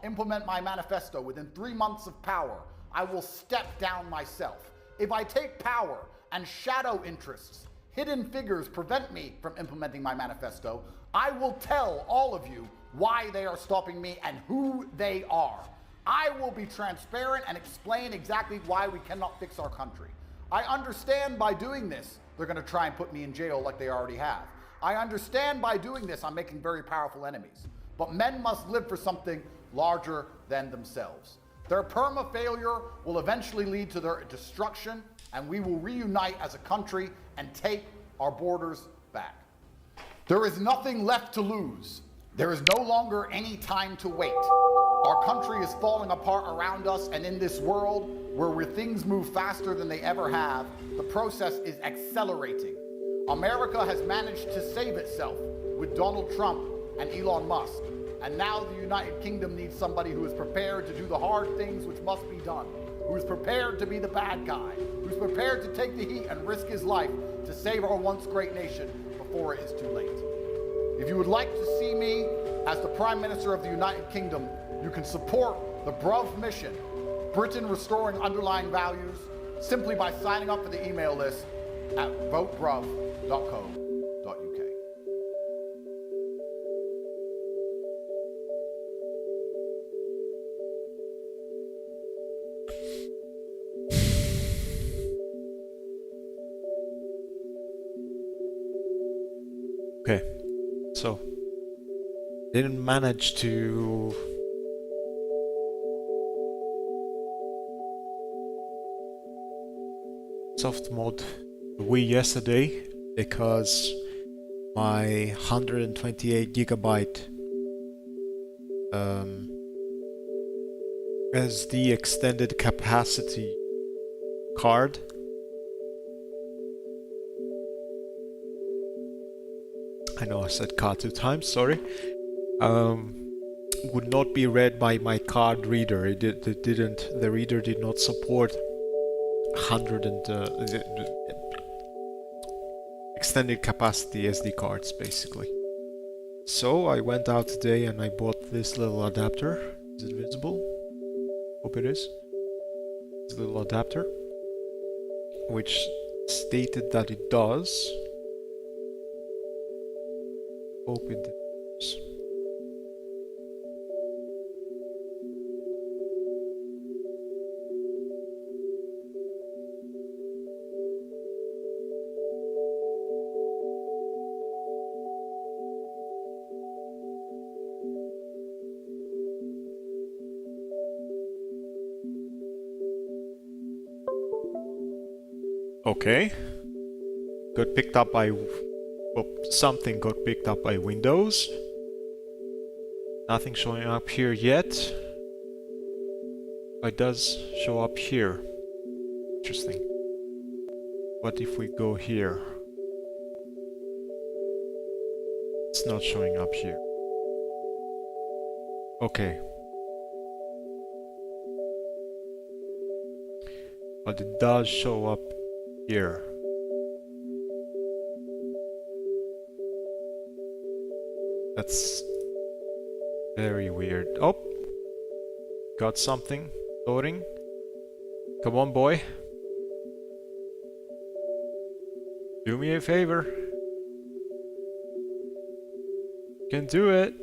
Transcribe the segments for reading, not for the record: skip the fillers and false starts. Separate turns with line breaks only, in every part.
implement my manifesto within 3 months of power, I will step down myself. If I take power and shadow interests, hidden figures prevent me from implementing my manifesto, I will tell all of you why they are stopping me and who they are. I will be transparent and explain exactly why we cannot fix our country. I understand by doing this, they're going to try and put me in jail like they already have. I understand by doing this, I'm making very powerful enemies. But men must live for something larger than themselves. Their perma-failure will eventually lead to their destruction, and we will reunite as a country and take our borders back. There is nothing left to lose. There is no longer any time to wait. Our country is falling apart around us, and in this world where things move faster than they ever have, the process is accelerating. America has managed to save itself with Donald Trump and Elon Musk. And now the United Kingdom needs somebody who is prepared to do the hard things which must be done, who is prepared to be the bad guy, who's prepared to take the heat and risk his life to save our once great nation before it is too late. If you would like to see me as the Prime Minister of the United Kingdom, you can support the BRUV mission, Britain Restoring Underlying Values, simply by signing up for the email list at votebruv.co.uk.
Okay, so didn't manage to soft mod the Wii yesterday because my 128 gigabyte SD extended capacity card I know I said card 2 times, sorry. Would not be read by my card reader. The reader did not support 100 and extended capacity SD cards, basically. So I went out today and I bought this little adapter. Is it visible? Hope it is. This little adapter, which stated that it does. Hope it does. Okay. Got picked up by... well, something got picked up by Windows. Nothing showing up here yet. But it does show up here. Interesting. What if we go here? It's not showing up here. Okay. But it does show up here. That's very weird. Oh! Got something loading. Come on, boy. Do me a favor. You can do it.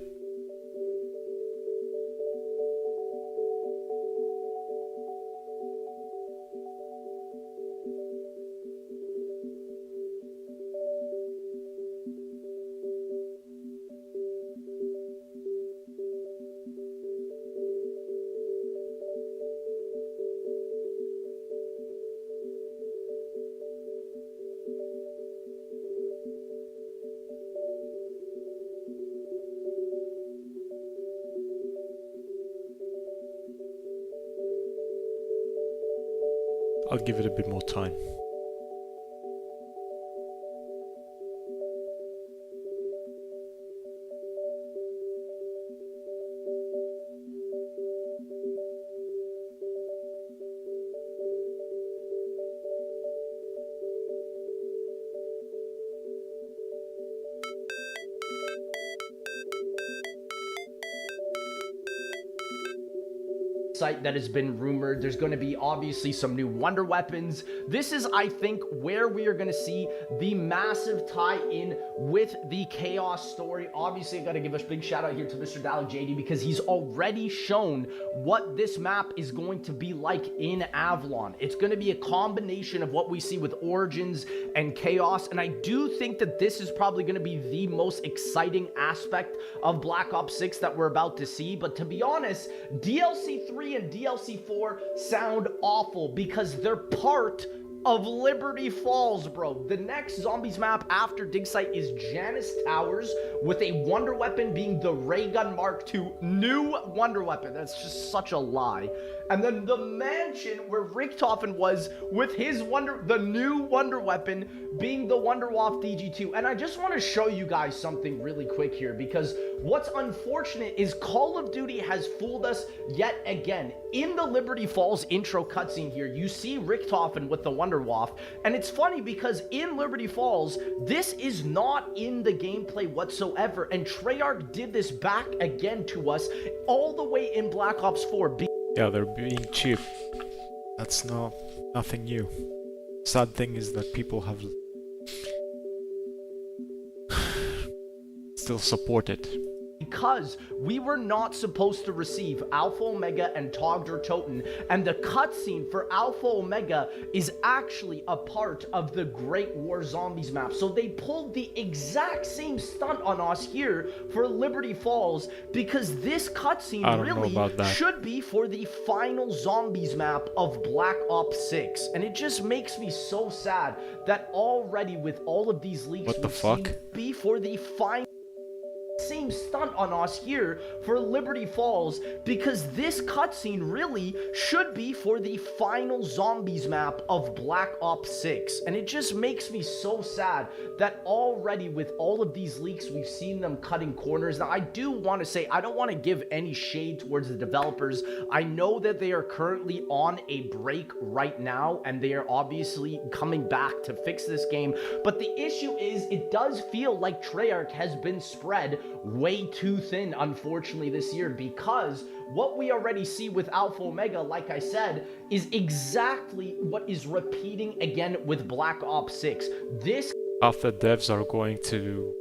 I'll give it a bit more time.
site that has been rumored. There's going to be obviously some new wonder weapons. This is, I think, where we are going to see the massive tie-in with the Chaos story. Obviously, I got to give a big shout out here to Mr. Dalek JD because he's already shown what this map is going to be like in Avalon. It's going to be a combination of what we see with Origins and Chaos, and I do think that this is probably going to be the most exciting aspect of Black Ops 6 that we're about to see. But to be honest, DLC 3 and DLC 4 sound awful because they're part of Liberty Falls, bro. The next zombies map after dig site is Janus Towers, with a wonder weapon being the Ray Gun Mark II new wonder weapon. That's just such a lie. And then the mansion where Richtofen was with his the new wonder weapon being the Wonderwaff DG2. And I just want to show you guys something really quick here, because what's unfortunate is Call of Duty has fooled us yet again. In the Liberty Falls intro cutscene here, you see Richtofen with the Wonderwaff, and it's funny because in Liberty Falls, this is not in the gameplay whatsoever, and Treyarch did this back again to us all the way in Black Ops 4.
Yeah, they're being cheap. That's nothing new. Sad thing is that people have still support it.
Because we were not supposed to receive Alpha Omega and Togder Toten, and the cutscene for Alpha Omega is actually a part of the Great War Zombies map. So they pulled the exact same stunt on us here for Liberty Falls, because this cutscene really should be for the final Zombies map of Black Ops 6. And it just makes me so sad that already with all of these leaks,
what the fuck?
Be for the final same stunt on us here for Liberty Falls, because this cutscene really should be for the final Zombies map of Black Ops 6. And it just makes me so sad that already with all of these leaks, we've seen them cutting corners. Now, I do want to say, I don't want to give any shade towards the developers. I know that they are currently on a break right now, and they are obviously coming back to fix this game. But the issue is, it does feel like Treyarch has been spread way too thin, unfortunately, this year, because what we already see with Alpha Omega, like I said, is exactly what is repeating again with Black Ops 6. This
after devs are going to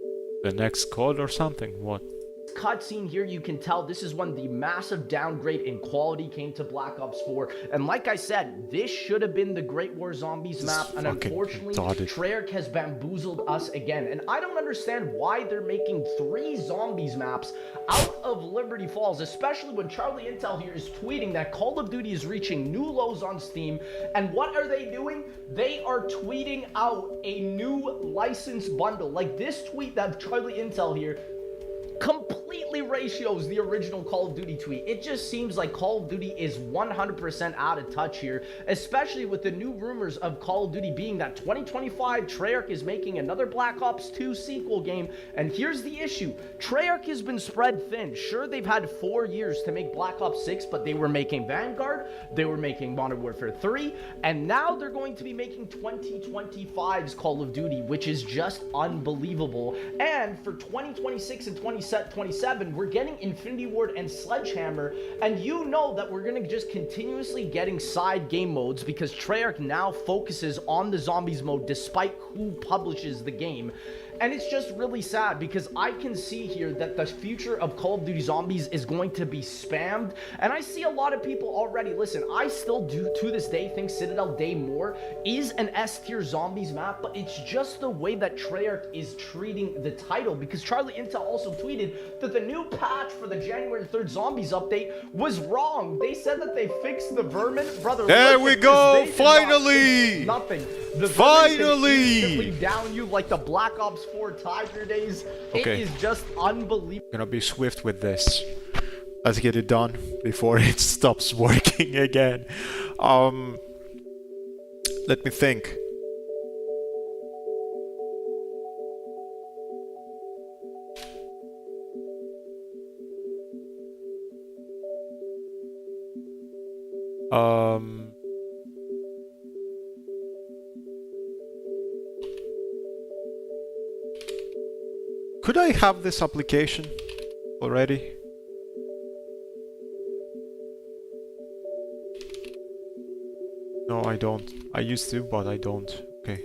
the next code or something? What?
Cutscene here, you can tell this is when the massive downgrade in quality came to Black Ops 4. And like I said, this should have been the Great War Zombies map, and unfortunately, Treyarch has bamboozled us again. And I don't understand why they're making 3 Zombies maps out of Liberty Falls, especially when Charlie Intel here is tweeting that Call of Duty is reaching new lows on Steam. And what are they doing? They are tweeting out a new license bundle. Like this tweet that Charlie Intel here completely ratios the original Call of Duty tweet. It just seems like Call of Duty is 100% out of touch here, especially with the new rumors of Call of Duty being that 2025 Treyarch is making another Black Ops 2 sequel game. And here's the issue. Treyarch has been spread thin. Sure, they've had 4 years to make Black Ops 6, but they were making Vanguard, they were making Modern Warfare 3, and now they're going to be making 2025's Call of Duty, which is just unbelievable. And for 2026 and 2027, we're getting Infinity Ward and Sledgehammer, and you know that we're going to just continuously getting side game modes because Treyarch now focuses on the zombies mode despite who publishes the game. And it's just really sad because I can see here that the future of Call of Duty Zombies is going to be spammed. And I see a lot of people already, listen, I still do to this day think Citadel Daymore is an S-tier Zombies map, but it's just the way that Treyarch is treating the title, because Charlie Intel also tweeted that the new patch for the January 3rd Zombies update was wrong. They said that they fixed the vermin. Brother,
there we go, finally!
Nothing. The
finally!
Down you like the Black Ops 4 Tiger days.
Okay.
It is just unbelievable.
I'm gonna be swift with this. Let's get it done before it stops working again. Let me think. Could I have this application already? No, I don't. I used to, but I don't. Okay.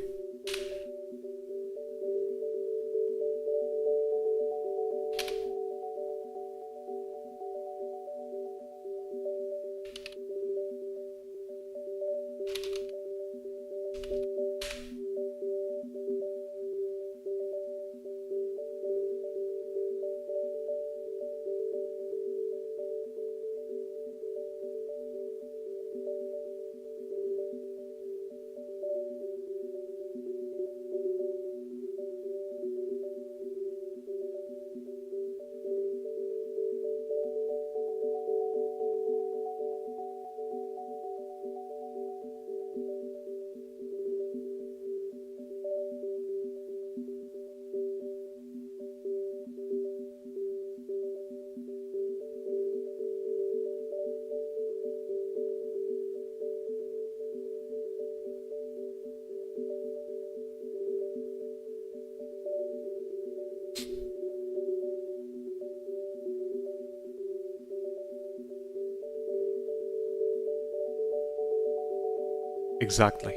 Exactly.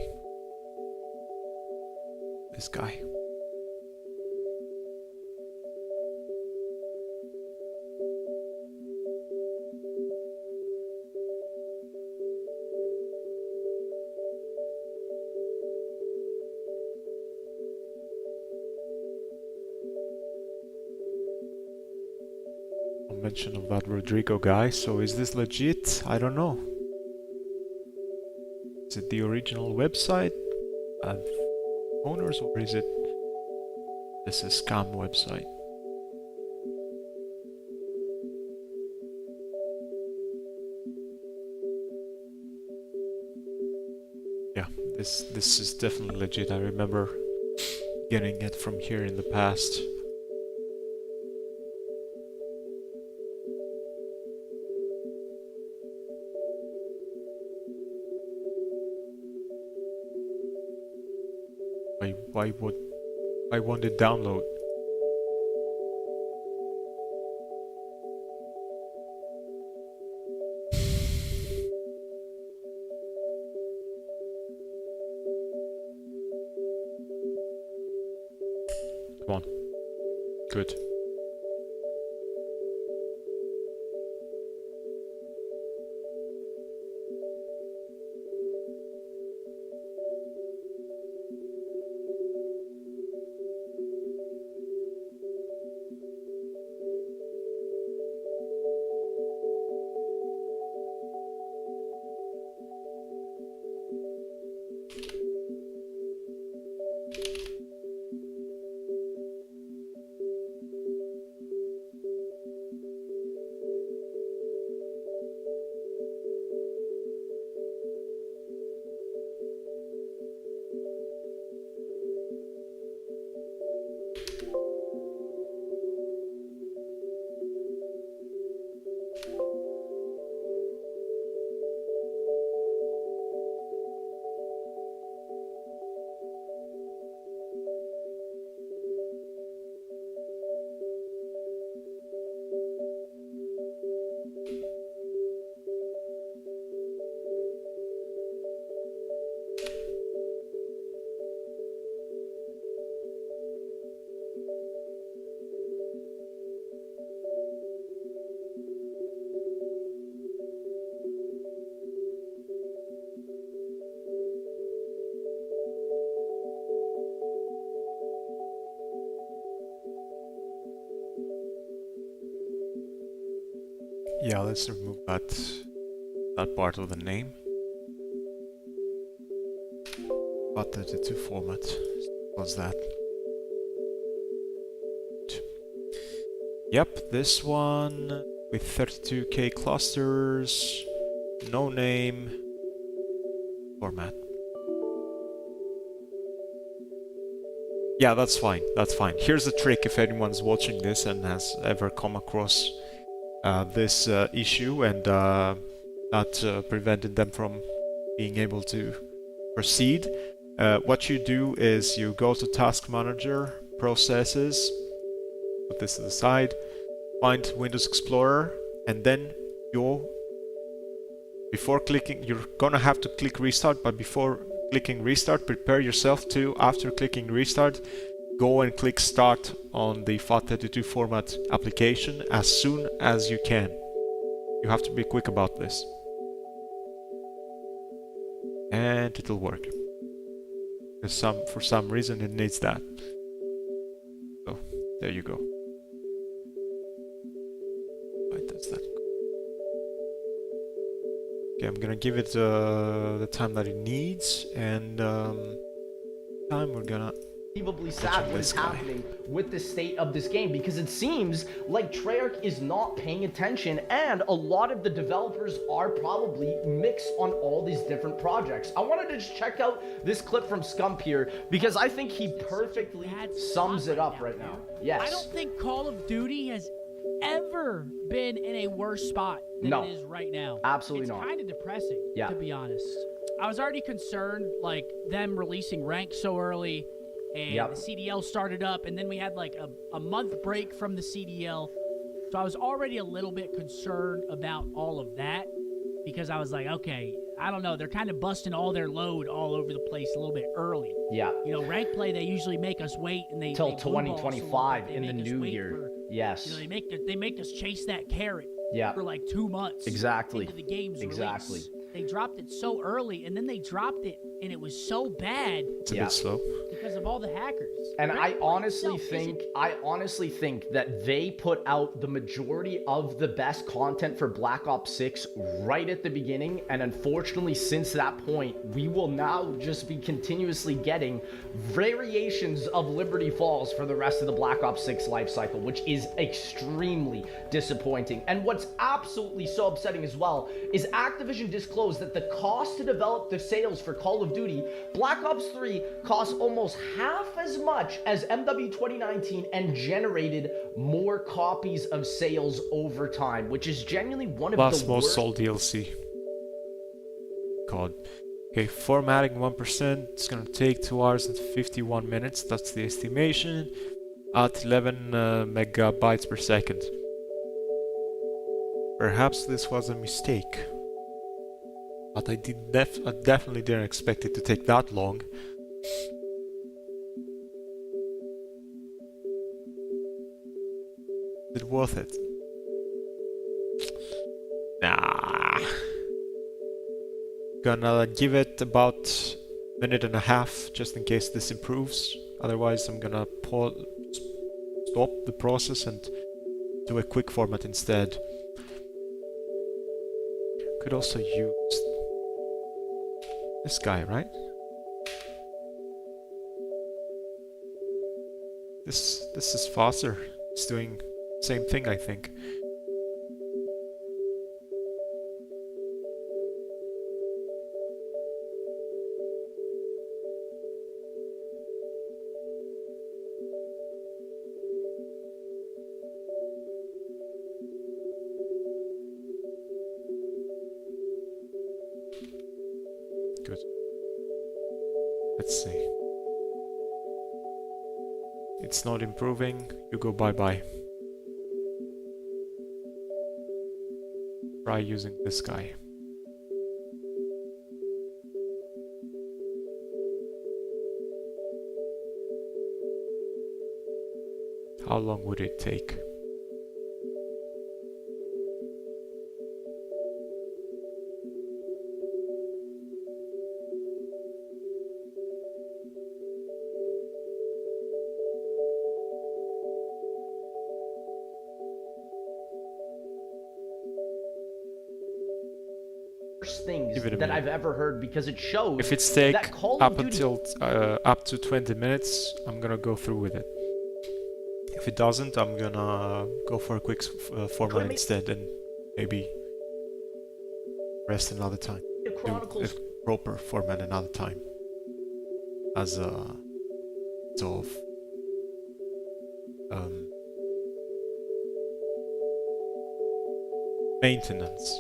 This guy. No mention of that Rodrigo guy, so is this legit? I don't know. Is it the original website of owners, or is it this a scam website? Yeah, this is definitely legit. I remember getting it from here in the past. Why won't it download? Come on. Good. Yeah, let's remove that part of the name. FAT32 format. What's that? Yep, this one with 32k clusters, no name, format. Yeah, that's fine, that's fine. Here's the trick if anyone's watching this and has ever come across this issue and that prevented them from being able to proceed. What you do is you go to Task Manager, Processes, put this to the side, find Windows Explorer, and then your before clicking, you're gonna have to click restart, but before clicking restart, prepare yourself to, after clicking restart, go and click start on the FAT32 format application as soon as you can. You have to be quick about this. And it'll work. Because for some reason it needs that. So, there you go. Why does that go? Okay, I'm gonna give it the time that it needs, and time we're gonna
Unbelievably sad what is happening with the state of this game, because it seems like Treyarch is not paying attention, and a lot of the developers are probably mixed on all these different projects. I wanted to just check out this clip from Scump here, because I think he perfectly sums it up right now. Yes.
I don't think Call of Duty has ever been in a worse spot than it is right now.
Absolutely
it's
not.
It's kind of depressing, to be honest. I was already concerned, like, them releasing rank so early, and the CDL started up, and then we had like a month break from the CDL. So I was already a little bit concerned about all of that, because I was like, okay, I don't know, they're kind of busting all their load all over the place a little bit early.
Yeah.
You know, rank play, they usually make us wait, and they
till
they
2025 in the new year.
For,
yes.
You know, they make us chase that carrot for like 2 months.
Exactly.
Into the game's
exactly.
Release. They dropped it so early, and then they dropped it, and it was so bad.
It's a bit slow.
Because of all the hackers.
And I honestly think that they put out the majority of the best content for Black Ops 6 right at the beginning, and unfortunately since that point, we will now just be continuously getting variations of Liberty Falls for the rest of the Black Ops 6 life cycle, which is extremely disappointing. And what's absolutely so upsetting as well is Activision disclosed that the cost to develop the sales for Call of Duty, Black Ops 3 cost almost half as much as MW 2019 and generated more copies of sales over time, which is genuinely one of the worst.
Most sold DLC. God. Okay, formatting 1%. It's gonna take 2 hours and 51 minutes. That's the estimation. At 11 megabytes per second. Perhaps this was a mistake. But I definitely didn't expect it to take that long. Is it worth it? Nah. Gonna give it about a minute and a half just in case this improves. Otherwise, I'm gonna stop the process and do a quick format instead. Could also use this guy, right? This is faster. It's doing the same thing, I think. Good. Let's see. It's not improving. You go bye-bye. Try using this guy. How long would it take?
Things that I've ever heard, because it shows
if it's take
that Call
up
of Duty
until up to 20 minutes, I'm gonna go through with it. If it doesn't, I'm gonna go for a quick format instead and maybe rest another time. Do a proper format another time as a sort of maintenance.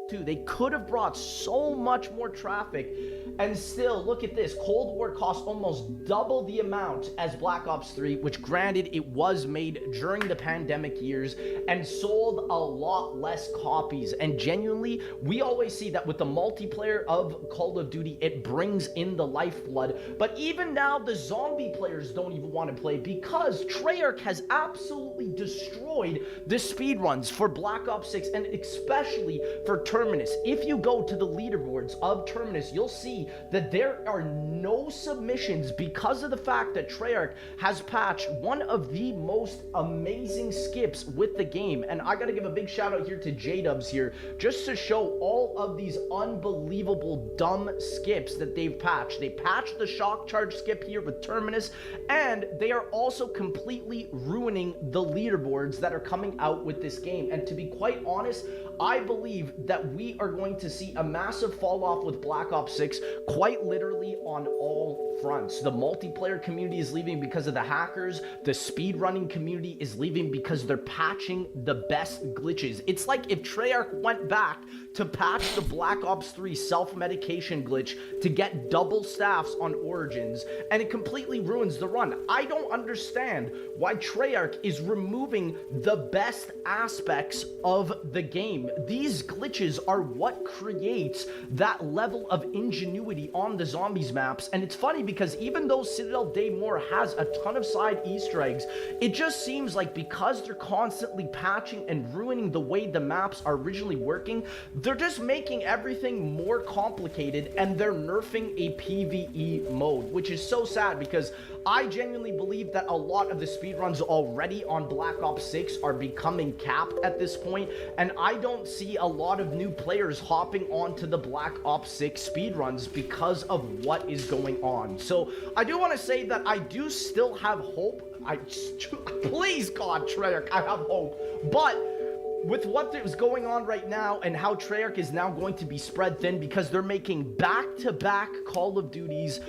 too. They could have brought so much more traffic, and still, look at this. Cold War cost almost double the amount as Black Ops 3, which granted it was made during the pandemic years and sold a lot less copies. And genuinely, we always see that with the multiplayer of Call of Duty, it brings in the lifeblood. But even now, the zombie players don't even want to play because Treyarch has absolutely destroyed the speedruns for Black Ops 6 and especially for Terminus. If you go to the leaderboards of Terminus, you'll see that there are no submissions because of the fact that Treyarch has patched one of the most amazing skips with the game. And I gotta give a big shout out here to J-Dubs here, just to show all of these unbelievable dumb skips that they've patched. They patched the shock charge skip here with Terminus, and they are also completely ruining the leaderboards that are coming out with this game. And to be quite honest, I believe that we are going to see a massive fall off with Black Ops 6, quite literally on all fronts. The multiplayer community is leaving because of the hackers. The speedrunning community is leaving because they're patching the best glitches. It's like if Treyarch went back to patch the Black Ops 3 self-medication glitch to get double staffs on Origins, and it completely ruins the run. I don't understand why Treyarch is removing the best aspects of the game. These glitches are what creates that level of ingenuity on the zombies maps. And it's funny because even though Citadel Daymore has a ton of side Easter eggs, it just seems like because they're constantly patching and ruining the way the maps are originally working, they're just making everything more complicated and they're nerfing a PvE mode, which is so sad because I genuinely believe that a lot of the speedruns already on Black Ops 6 are becoming capped at this point, and I don't see a lot of new players hopping onto the Black Ops 6 speedruns because of what is going on. So I do want to say that I do still have hope. Please God, Treyarch, I have hope. But with what is going on right now and how Treyarch is now going to be spread thin because they're making back-to-back Call of Duties,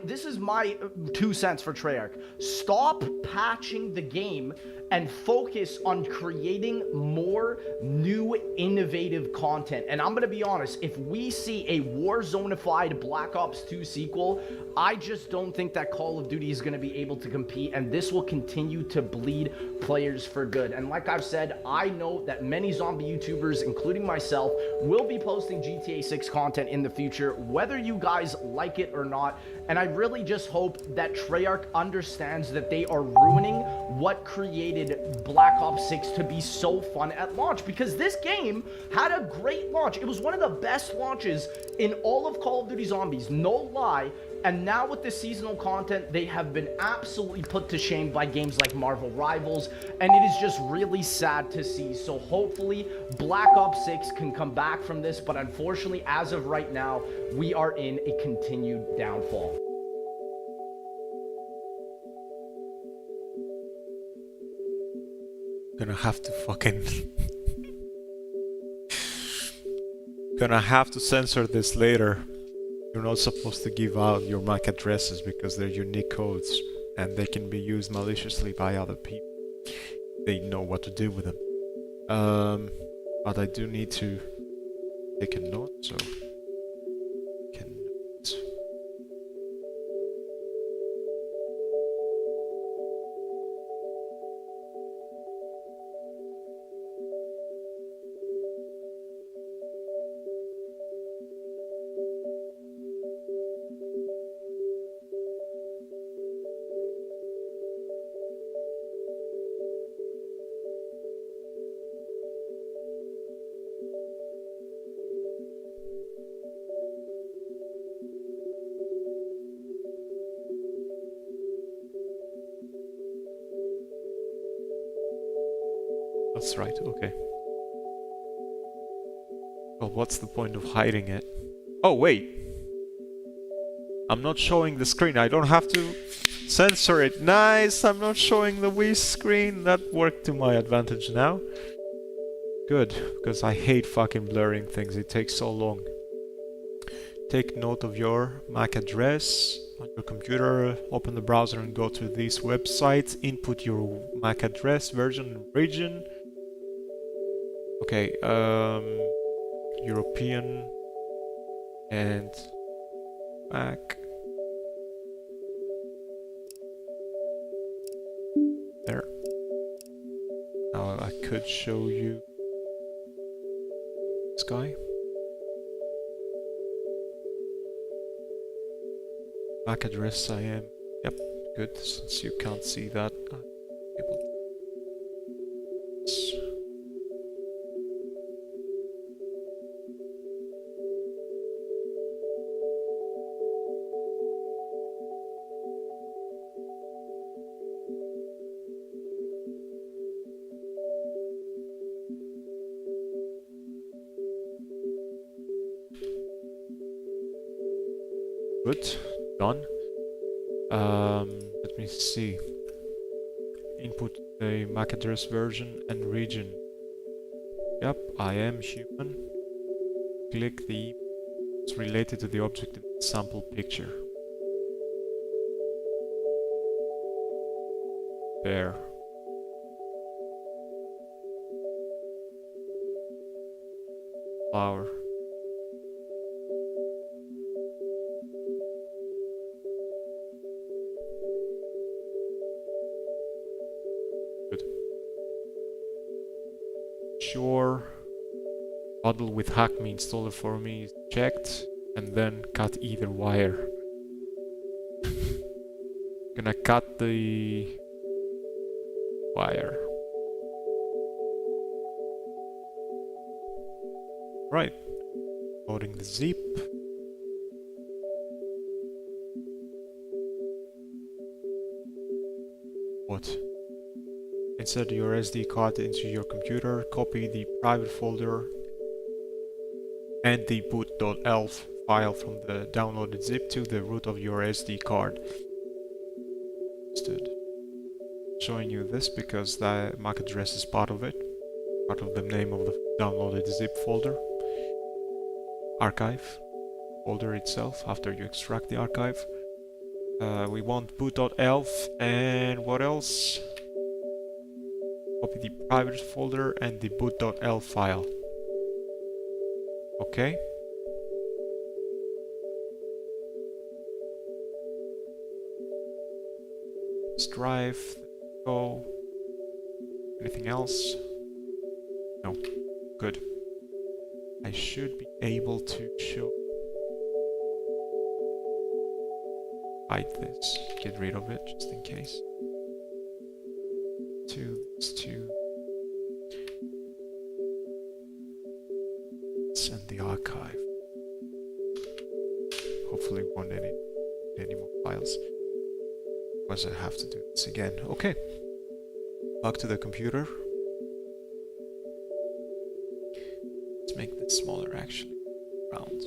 this is my 2 cents for Treyarch. Stop patching the game and focus on creating more new innovative content. And I'm gonna be honest, if we see a Warzone-ified Black Ops 2 sequel, I just don't think that Call of Duty is gonna be able to compete, and this will continue to bleed players for good. And like I've said, I know that many zombie YouTubers, including myself, will be posting GTA 6 content in the future, whether you guys like it or not. And I really just hope that Treyarch understands that they are ruining what created Black Ops 6 to be so fun at launch, because this game had a great launch. It was one of the best launches in all of Call of Duty Zombies, no lie. And now with the seasonal content, they have been absolutely put to shame by games like Marvel Rivals, and it is just really sad to see. So hopefully Black Ops 6 can come back from this, but unfortunately, as of right now, we are in a continued downfall.
Gonna have to fucking gonna have to censor this later. You're not supposed to give out your MAC addresses because they're unique codes and they can be used maliciously by other people. They know what to do with them. But I do need to take a note, so can note. That's right, okay. Well, what's the point of hiding it? Oh, wait! I'm not showing the screen, I don't have to censor it. Nice! I'm not showing the Wii screen. That worked to my advantage now. Good, because I hate fucking blurring things, it takes so long. Take note of your MAC address on your computer, open the browser and go to these websites, input your MAC address, version, and region. Okay, European and back. There. Now I could show you this guy. MAC address I am. Yep, good. Since you can't see that, I'm able to. Good, done. Let me see. Input a MAC address version and region. Yep, I am human. Click the it's related to the object in the sample picture. There. Flower. Good. Sure. Model with Hackme installer for me is checked, and then cut either wire. Gonna cut the wire. Right. Loading the zip. What? Insert your SD card into your computer, copy the private folder and the boot.elf file from the downloaded zip to the root of your SD card. Understood. Showing you this because the MAC address is part of it, part of the name of the downloaded zip folder. Archive folder itself after you extract the archive. We want boot.elf and what else? Copy the private folder and the boot.elf file. Okay. Drive, go. Anything else? No. Good. I should be able to show. Hide this. Get rid of it just in case. Two. Send the archive. Hopefully won't need any more files. Otherwise I have to do this again. Okay. Back to the computer. Let's make this smaller actually. Round.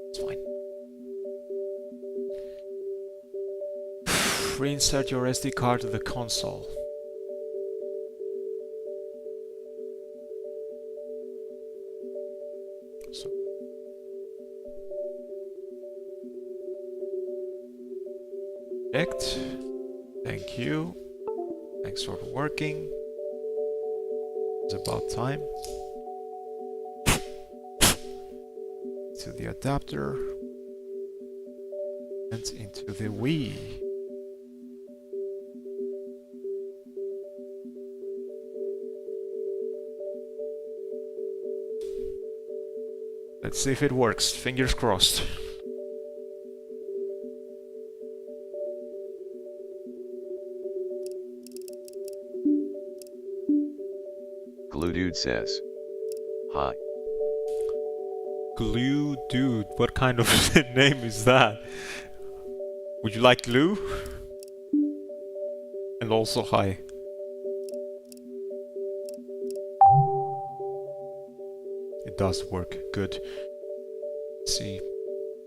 It's fine. Reinsert your SD card to the console. So. Checked. Thank you. Thanks for working. It's about time. To the adapter. And into the Wii. Let's see if it works. Fingers crossed.
Glue Dude says, hi.
Glue Dude, what kind of name is that? Would you like glue? And also hi. It does work, good. Let's see.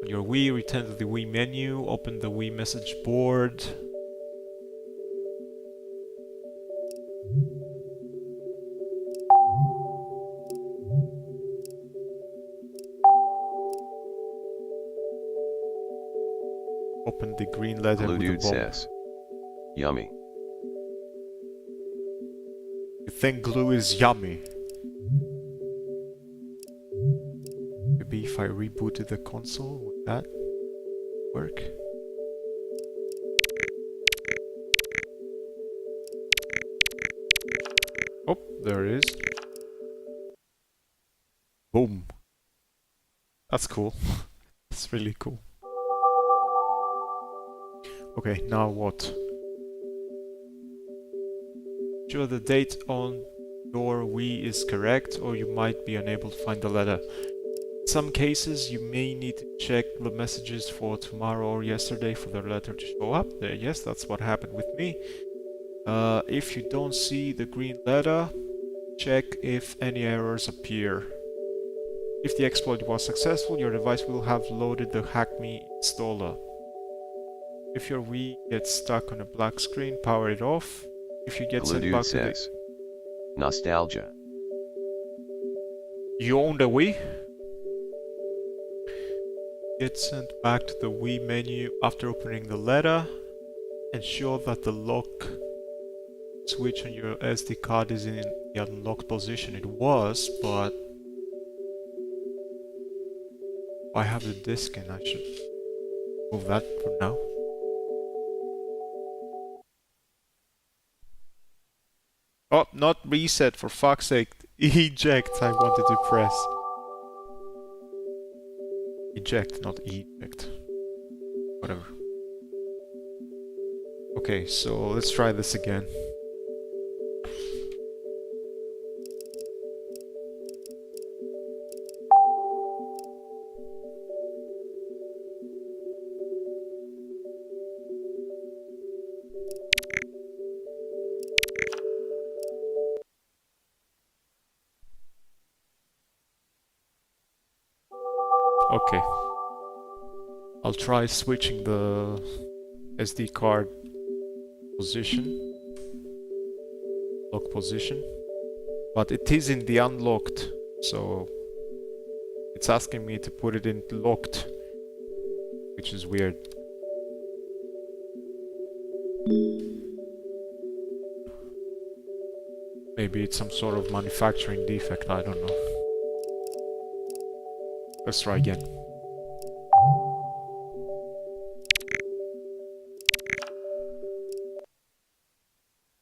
On your Wii, return to the Wii menu, open the Wii message board. open the green letter
Blue
with a
dude
bomb.
says, yummy.
You think glue is yummy? Maybe if I rebooted the console, would that work? Oh, there it is. Boom. That's cool. That's really cool. Okay, now what? Sure the date on your Wii is correct, or you might be unable to find the letter. In some cases, you may need to check the messages for tomorrow or yesterday for the letter to show up. Yes, that's what happened with me. If you don't see the green letter, check if any errors appear. If the exploit was successful, your device will have loaded the HackMe installer. If your Wii gets stuck on a black screen, power it off. If you get
Blue
sent
dude
back to the...
says, nostalgia.
You own the Wii? Get sent back to the Wii menu after opening the letter. Ensure that the lock switch on your SD card is in the unlocked position. It was, but I have the disk and I should move that for now. Oh, not reset, for fuck's sake. Eject, I wanted to press. Eject, not eject. Whatever. Okay, so let's try this again. Okay. I'll try switching the SD card position. Lock position. But it is in the unlocked, so it's asking me to put it in locked, which is weird. Maybe it's some sort of manufacturing defect, I don't know. Let's try again.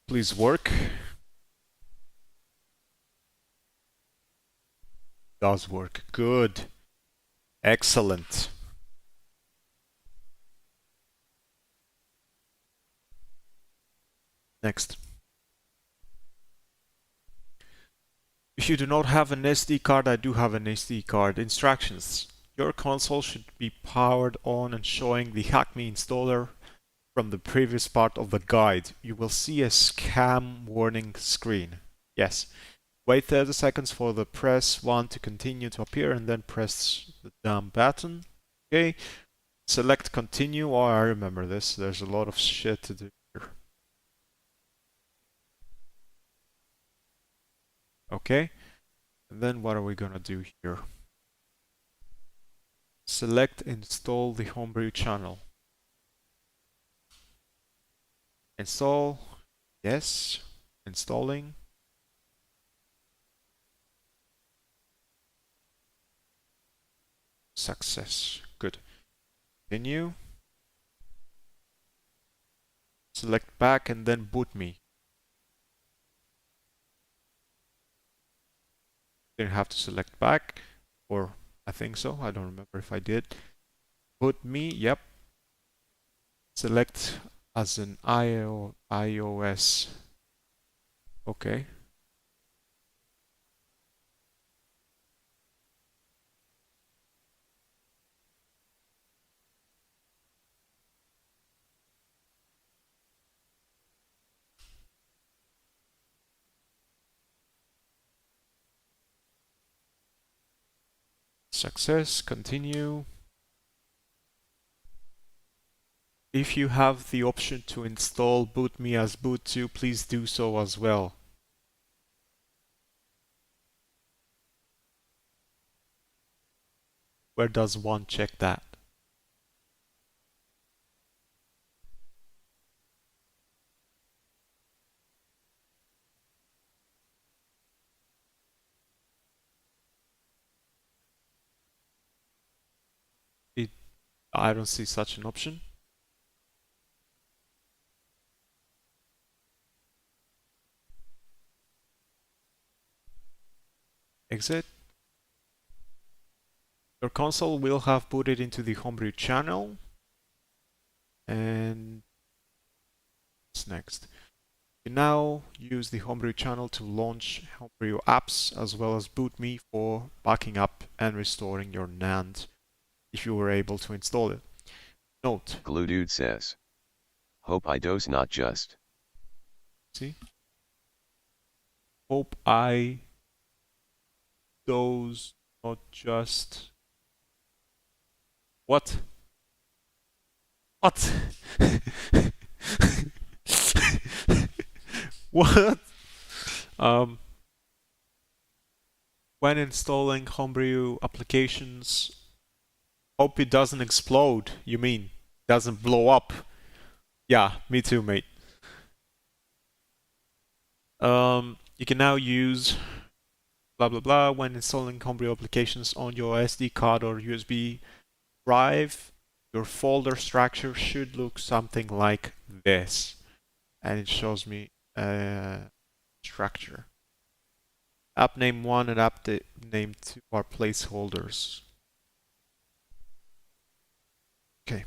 Please work. Does work. Good. Excellent. Next. If you do not have an SD card, I do have an SD card. Instructions. Your console should be powered on and showing the HackMe installer from the previous part of the guide. You will see a scam warning screen. Yes. Wait 30 seconds for the press 1 to continue to appear and then press the down button. Okay. Select continue. Oh, I remember this. There's a lot of shit to do here. Okay. And then what are we gonna do here? Select install the homebrew channel. Install. Yes. Installing. Success. Good. Continue. Select back and then boot me. Didn't have to select back, or I think so. I don't remember if I did. Boot me. Yep. Select as an iOS. Okay. Success, continue. If you have the option to install boot me as boot2, please do so as well. Where does one check that? I don't see such an option. Exit. Your console will have booted into the Homebrew channel. And what's next? You now use the Homebrew channel to launch Homebrew apps as well as BootMe for backing up and restoring your NAND if you were able to install it. Note.
Glue Dude says, hope I dose not just.
See? Hope I dose not just. What? What? What? When installing Homebrew applications, hope it doesn't explode, you mean? Doesn't blow up? Yeah, me too, mate. You can now use blah blah blah when installing Homebrew applications on your SD card or USB drive. Your folder structure should look something like this, and it shows me structure. App name 1 and app name 2 are placeholders. Okay.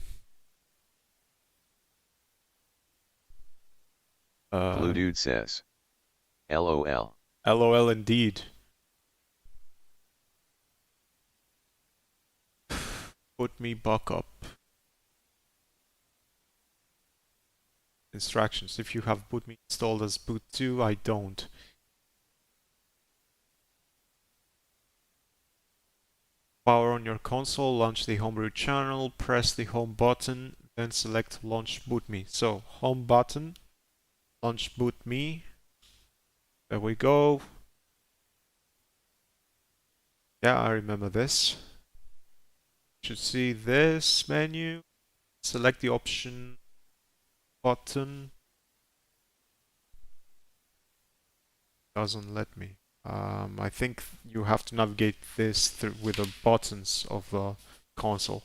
Blue Dude says, LOL.
LOL indeed. Put me back up. Instructions. If you have BootMe installed as boot2, I don't. Power on your console, launch the Homebrew channel, press the home button, then select launch BootMe. So, home button, launch BootMe. There we go. Yeah, I remember this. You should see this menu. Select the option button. Doesn't let me. I think you have to navigate this through with the buttons of the console.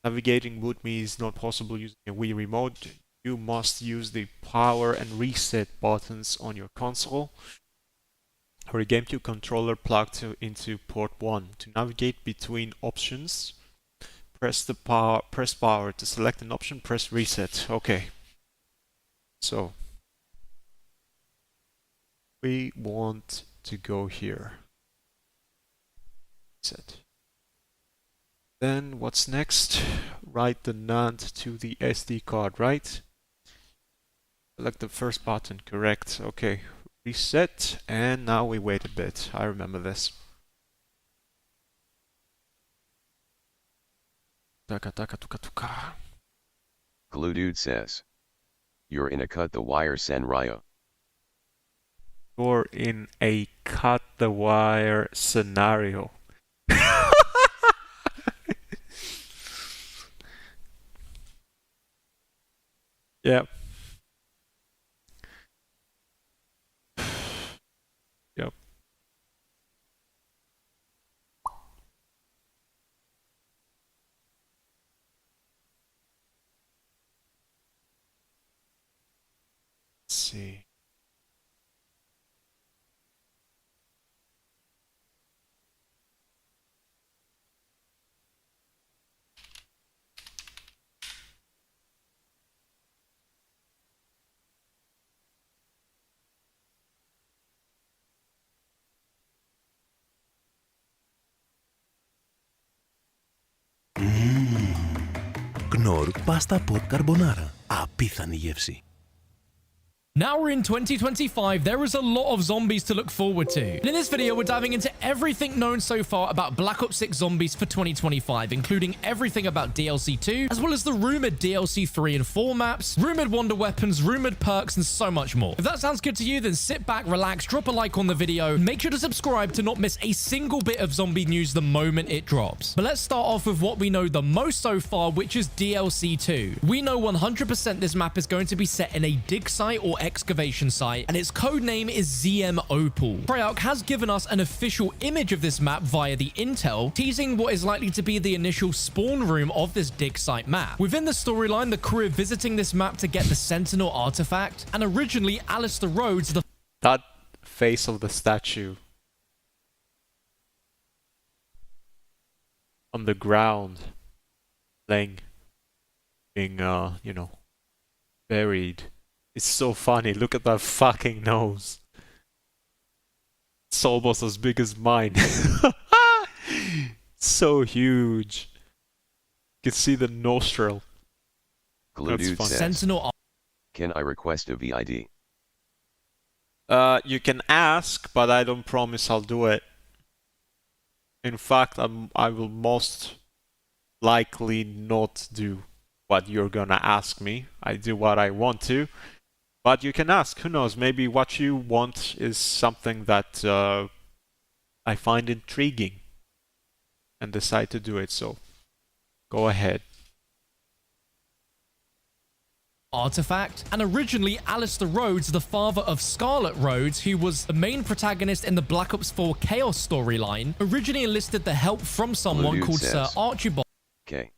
Navigating BootMe is not possible using a Wii Remote. You must use the power and reset buttons on your console or a GameCube controller plugged into port 1. To navigate between options, press power. To select an option, press reset. Okay. So we want to go here. Reset. Then what's next? Write the NAND to the SD card, right? Select the first button, correct. Okay. Reset, and now we wait a bit. I remember this. Taka taka tuka tuka.
Glue Dude says, you're in a cut the wire scenario.
You're in a cut the wire scenario. Yep. Yep. Let's see.
Knorr πάστα ποτ καρμπονάρα. Απίθανη γεύση.
Now we're in 2025, there is a lot of zombies to look forward to. And in this video, we're diving into everything known so far about Black Ops 6 Zombies for 2025, including everything about DLC 2, as well as the rumored DLC 3 and 4 maps, rumored wonder weapons, rumored perks, and so much more. If that sounds good to you, then sit back, relax, drop a like on the video, and make sure to subscribe to not miss a single bit of zombie news the moment it drops. But let's start off with what we know the most so far, which is DLC 2. We know 100% this map is going to be set in a dig site or excavation site, and its code name is ZM Opal. Treyarch has given us an official image of this map via the intel, teasing what is likely to be the initial spawn room of this dig site map. Within the storyline, the crew are visiting this map to get the Sentinel artifact, and originally Alistair Rhodes,
that face of the statue on the ground, laying, being, you know, buried. It's so funny. Look at that fucking nose. It's almost as big as mine. So huge. You can see the nostril.
Gludude says,
Sentinel.
can I request a VID?
You can ask, but I don't promise I'll do it. In fact, I will most likely not do what you're gonna ask me. I do what I want to, but you can ask. Who knows? Maybe what you want is something that I find intriguing and decide to do it. So go ahead.
Artifact, and originally Alistair Rhodes, the father of Scarlet Rhodes, who was the main protagonist in the Black Ops 4 Chaos storyline, originally enlisted the help from someone called Sir Archibald.
Okay.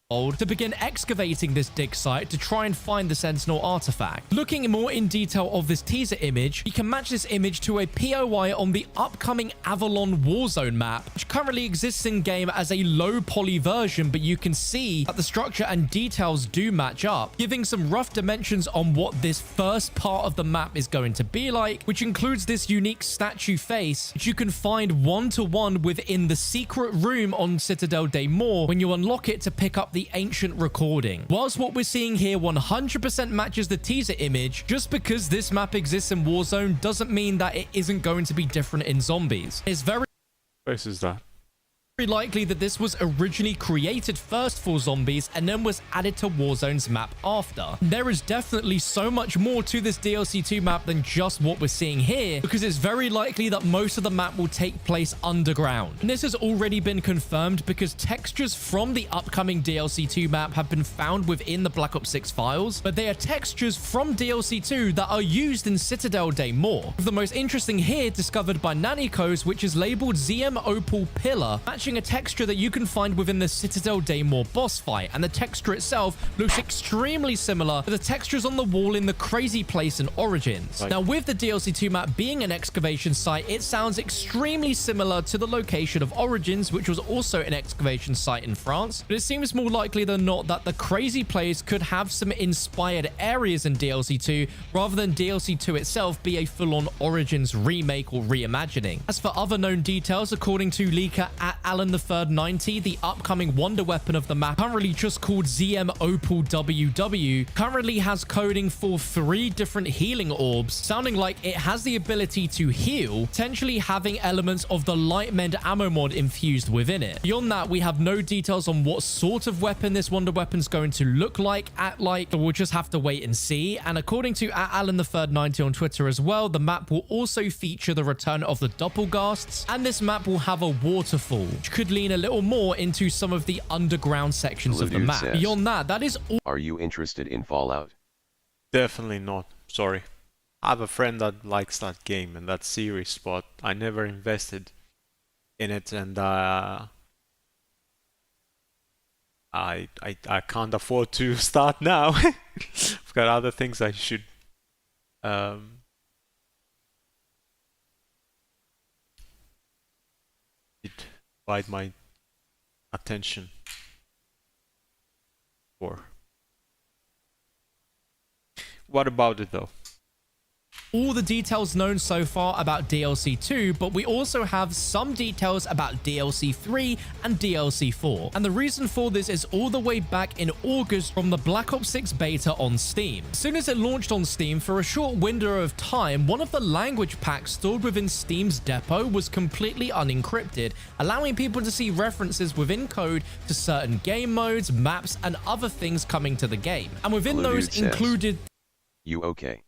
To begin excavating this dig site to try and find the Sentinel artifact. Looking more in detail of this teaser image, you can match this image to a POI on the upcoming Avalon Warzone map, which currently exists in game as a low poly version, but you can see that the structure and details do match up, giving some rough dimensions on what this first part of the map is going to be like, which includes this unique statue face, which you can find one-to-one within the secret room on Citadel Day More when you unlock it to pick up the ancient recording. Whilst what we're seeing here 100% matches the teaser image, just because this map exists in Warzone doesn't mean that it isn't going to be different in Zombies. It's very
Is that?
likely that this was originally created first for Zombies and then was added to Warzone's map after. There is definitely so much more to this DLC 2 map than just what we're seeing here, because it's very likely that most of the map will take place underground. And this has already been confirmed because textures from the upcoming DLC 2 map have been found within the Black Ops 6 files, but they are textures from DLC 2 that are used in Citadel Day More. The most interesting here discovered by Nanikos, which is labeled ZM Opal Pillar, matching a texture that you can find within the Citadel Day More boss fight, and the texture itself looks extremely similar to the textures on the wall in the Crazy Place in Origins. Now, with the DLC 2 map being an excavation site, it sounds extremely similar to the location of Origins, which was also an excavation site in France, but it seems more likely than not that the Crazy Place could have some inspired areas in DLC 2 rather than DLC 2 itself be a full-on Origins remake or reimagining. As for other known details, according to leaker at Alan the Third 90, the upcoming wonder weapon of the map, currently just called ZM Opal WW, currently has coding for 3 different healing orbs, sounding like it has the ability to heal, potentially having elements of the Light Mend ammo mod infused within it. Beyond that, we have no details on what sort of weapon this wonder weapon's going to look like so we'll just have to wait and see. And according to at Alan the Third 90 on Twitter as well, the map will also feature the return of the Doppelghasts, and this map will have a waterfall, which could lean a little more into some of the underground sections of the map. Beyond that, that is all.
Are you interested in Fallout?
Definitely not. Sorry. I have a friend that likes that game and that series, but I never invested in it, and I can't afford to start now. I've got other things I should divide my attention for. What about it though?
All the details known so far about DLC 2, but we also have some details about DLC 3 and DLC 4. And the reason for this is all the way back in August from the Black Ops 6 beta on Steam. As soon as it launched on Steam, for a short window of time, one of the language packs stored within Steam's depot was completely unencrypted, allowing people to see references within code to certain game modes, maps, and other things coming to the game. And within those included...
You okay?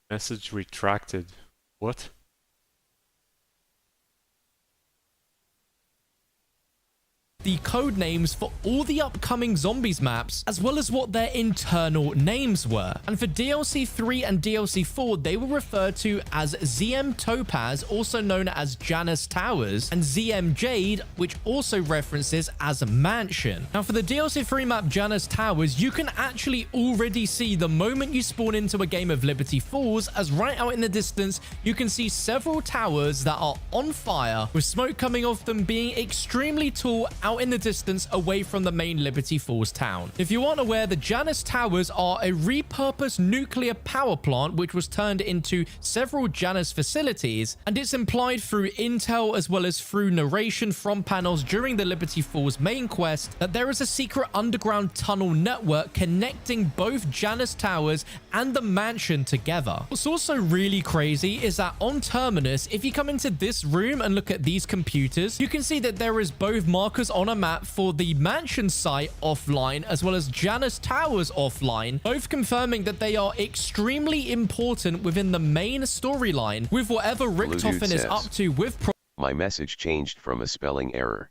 Message retracted. What?
The code names for all the upcoming Zombies maps, as well as what their internal names were. And for DLC 3 and DLC 4, they were referred to as ZM Topaz, also known as Janus Towers, and ZM Jade, which also references as Mansion. Now for the DLC 3 map Janus Towers, you can actually already see the moment you spawn into a game of Liberty Falls, as right out in the distance, you can see several towers that are on fire, with smoke coming off them, being extremely tall out in the distance away from the main Liberty Falls town. If you aren't aware, the Janus Towers are a repurposed nuclear power plant which was turned into several Janus facilities, and it's implied through intel as well as through narration from panels during the Liberty Falls main quest that there is a secret underground tunnel network connecting both Janus Towers and the mansion together. What's also really crazy is that on Terminus, if you come into this room and look at these computers, you can see that there is both markers on a map for the mansion site offline as well as Janus Towers offline, both confirming that they are extremely important within the main storyline with whatever Richtofen is up to with
my message changed from a spelling error.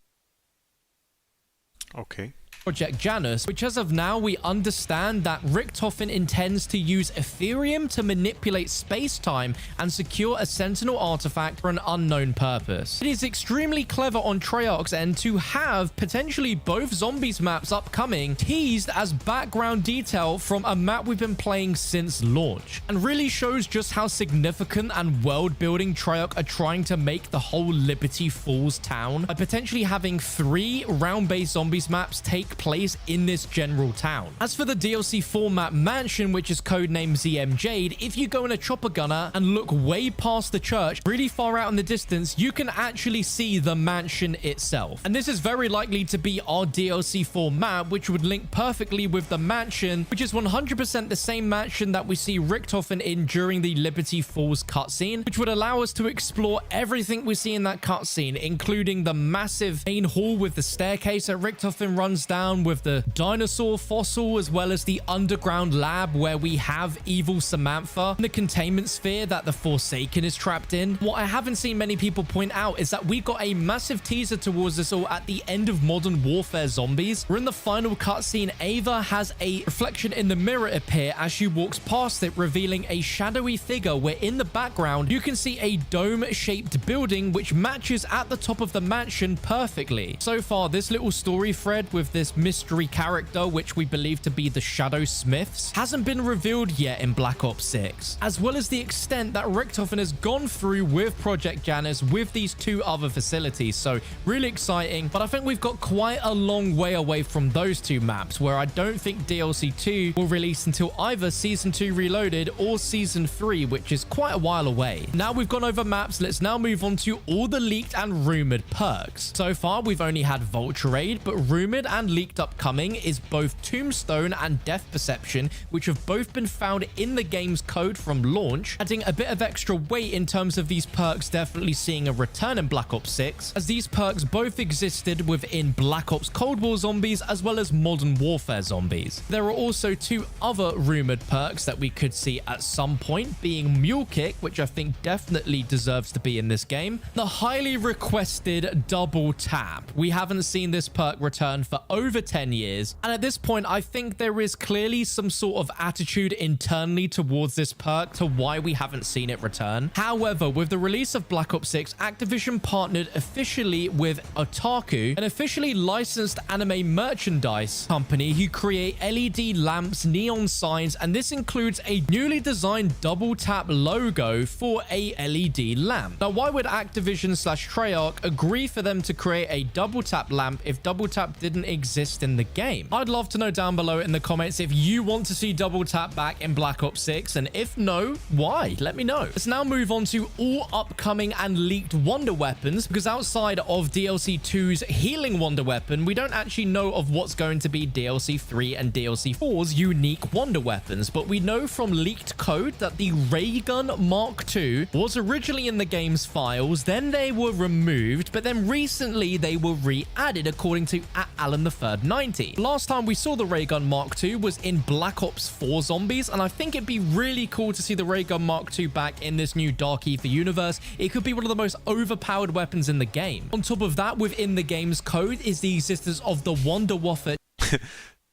Okay.
Project Janus, which as of now we understand that Richtofen intends to use Ethereum to manipulate space-time and secure a Sentinel artifact for an unknown purpose. It is extremely clever on Treyarch's end to have potentially both Zombies maps upcoming teased as background detail from a map we've been playing since launch, and really shows just how significant and world-building Treyarch are trying to make the whole Liberty Falls town by potentially having 3 round-based Zombies maps take place in this general town. As for the DLC 4 map Mansion, which is codenamed ZM Jade, if you go in a chopper gunner and look way past the church, really far out in the distance, you can actually see the mansion itself. And this is very likely to be our DLC 4 map, which would link perfectly with the mansion, which is 100% the same mansion that we see Richtofen in during the Liberty Falls cutscene, which would allow us to explore everything we see in that cutscene, including the massive main hall with the staircase that Richtofen runs down, with the dinosaur fossil, as well as the underground lab where we have evil Samantha, and the containment sphere that the Forsaken is trapped in. What I haven't seen many people point out is that we got a massive teaser towards this all at the end of Modern Warfare Zombies, where in the final cutscene, Ava has a reflection in the mirror appear as she walks past it, revealing a shadowy figure where in the background you can see a dome-shaped building which matches at the top of the mansion perfectly. So far, this little story thread with this mystery character, which we believe to be the Shadow Smiths, hasn't been revealed yet in Black Ops 6, as well as the extent that Richtofen has gone through with Project Janus with these 2 other facilities. So really exciting, but I think we've got quite a long way away from those 2 maps, where I don't think DLC 2 will release until either Season 2 Reloaded or Season 3, which is quite a while away. Now we've gone over maps, let's now move on to all the leaked and rumored perks. So far, we've only had Vulture Raid, but rumored and leaked upcoming is both Tombstone and Death Perception, which have both been found in the game's code from launch, adding a bit of extra weight in terms of these perks definitely seeing a return in Black Ops 6, as these perks both existed within Black Ops Cold War Zombies as well as Modern Warfare Zombies. There are also 2 other rumored perks that we could see at some point, being Mule Kick, which I think definitely deserves to be in this game, the highly requested Double Tap. We haven't seen this perk return for over 10 years, and at this point I think there is clearly some sort of attitude internally towards this perk to why we haven't seen it return. However, with the release of Black Ops 6, Activision partnered officially with Otaku, an officially licensed anime merchandise company who create LED lamps, neon signs, and this includes a newly designed Double Tap logo for a LED lamp. Now, why would Activision / Treyarch agree for them to create a Double Tap lamp if Double Tap didn't exist in the game? I'd love to know down below in the comments if you want to see Double Tap back in Black Ops 6, and if no, why? Let me know. Let's now move on to all upcoming and leaked wonder weapons, because outside of DLC 2's healing wonder weapon, we don't actually know of what's going to be DLC 3 and DLC 4's unique wonder weapons, but we know from leaked code that the Ray Gun Mark II was originally in the game's files, then they were removed, but then recently they were re-added according to @Alan the Third 90. Last time we saw the Ray Gun Mark II was in Black Ops 4 Zombies, and I think it'd be really cool to see the Ray Gun Mark II back in this new Dark Ether universe. It could be one of the most overpowered weapons in the game. On top of that, within the game's code is the existence of the Wunderwaffe.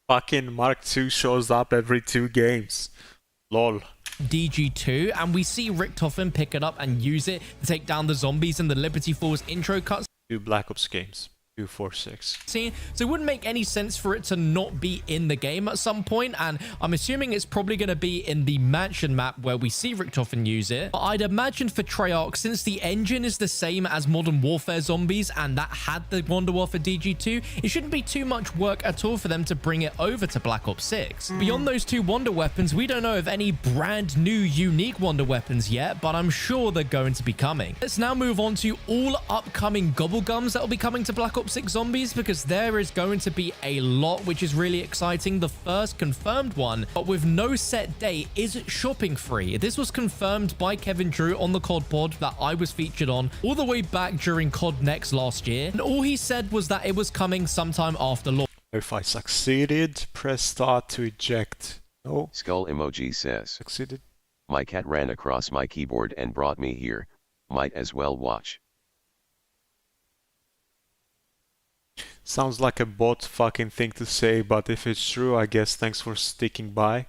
Fucking Mark II shows up every 2 games. Lol.
DG2, and we see Richtofen pick it up and use it to take down the zombies in the Liberty Falls intro cuts.
2 Black Ops games. 246.
So it wouldn't make any sense for it to not be in the game at some point, and I'm assuming it's probably going to be in the mansion map where we see Richtofen use it. But I'd imagine for Treyarch, since the engine is the same as Modern Warfare Zombies and that had the Wunderwaffe DG2, it shouldn't be too much work at all for them to bring it over to Black Ops 6. Beyond those 2 Wonder Weapons, we don't know of any brand new unique Wonder Weapons yet, but I'm sure they're going to be coming. Let's now move on to all upcoming Gobblegums that will be coming to Black Ops 6 Zombies, because there is going to be a lot, which is really exciting. The first confirmed one, but with no set date, is Shopping Free. This was confirmed by Kevin Drew on the COD pod that I was featured on all the way back during COD Next last year, and all he said was that it was coming sometime after launch.
If I succeeded, press start to eject. No.
Skull emoji says,
Succeeded.
my cat ran across my keyboard and brought me here. Might as well watch.
Sounds like a bot fucking thing to say, but if it's true, I guess thanks for sticking by.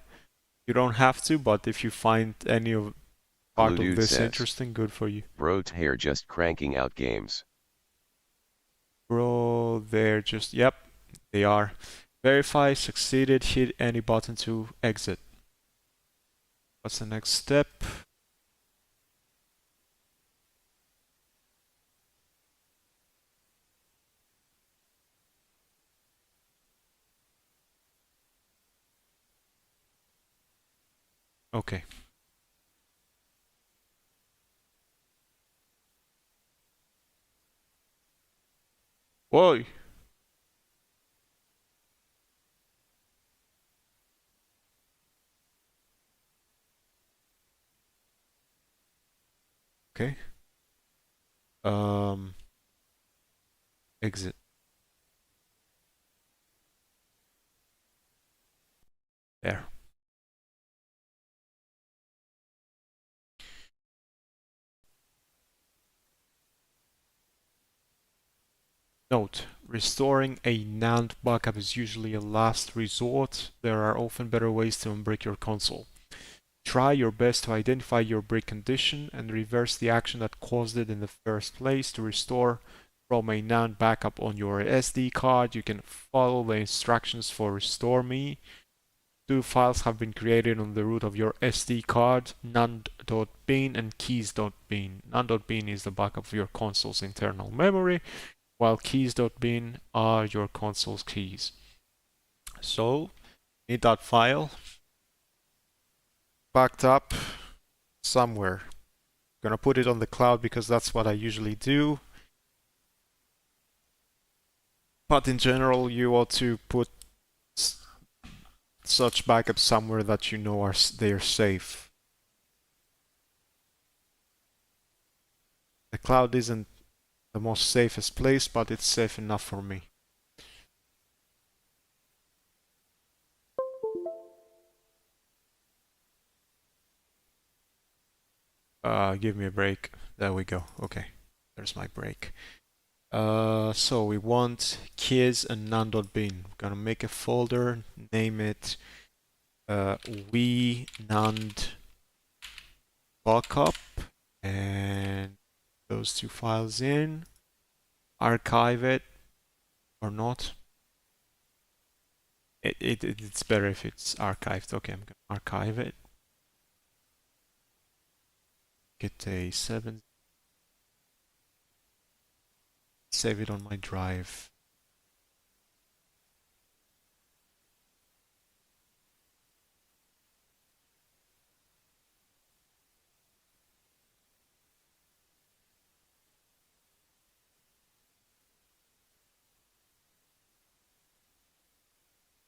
You don't have to, but if you find any of part
Blue
of
Dude
this
says,
interesting, good for you.
Bro, hair just cranking out games.
Bro, they're just, yep, they are. Verify, succeeded, hit any button to exit. What's the next step? Okay. Whoa. Okay. Exit. There. Note, restoring a NAND backup is usually a last resort. There are often better ways to unbrick your console. Try your best to identify your brick condition and reverse the action that caused it in the first place. To restore from a NAND backup on your SD card, you can follow the instructions for Restore Me. 2 files have been created on the root of your SD card, nan.bin and keys.bin. Nan.bin is the backup of your console's internal memory, while keys.bin are your console's keys. So, need that file backed up somewhere. Gonna put it on the cloud because that's what I usually do. But in general, you ought to put such backups somewhere that you know they're safe. The cloud isn't the most safest place, but it's safe enough for me. Give me a break. There we go. Okay, there's my break. So we want keys and nan.bin. We're gonna make a folder, name it we nand backup, and those 2 files in, archive it or not. It's better if it's archived. Okay, I'm gonna archive it. Get a 7. Save it on my drive.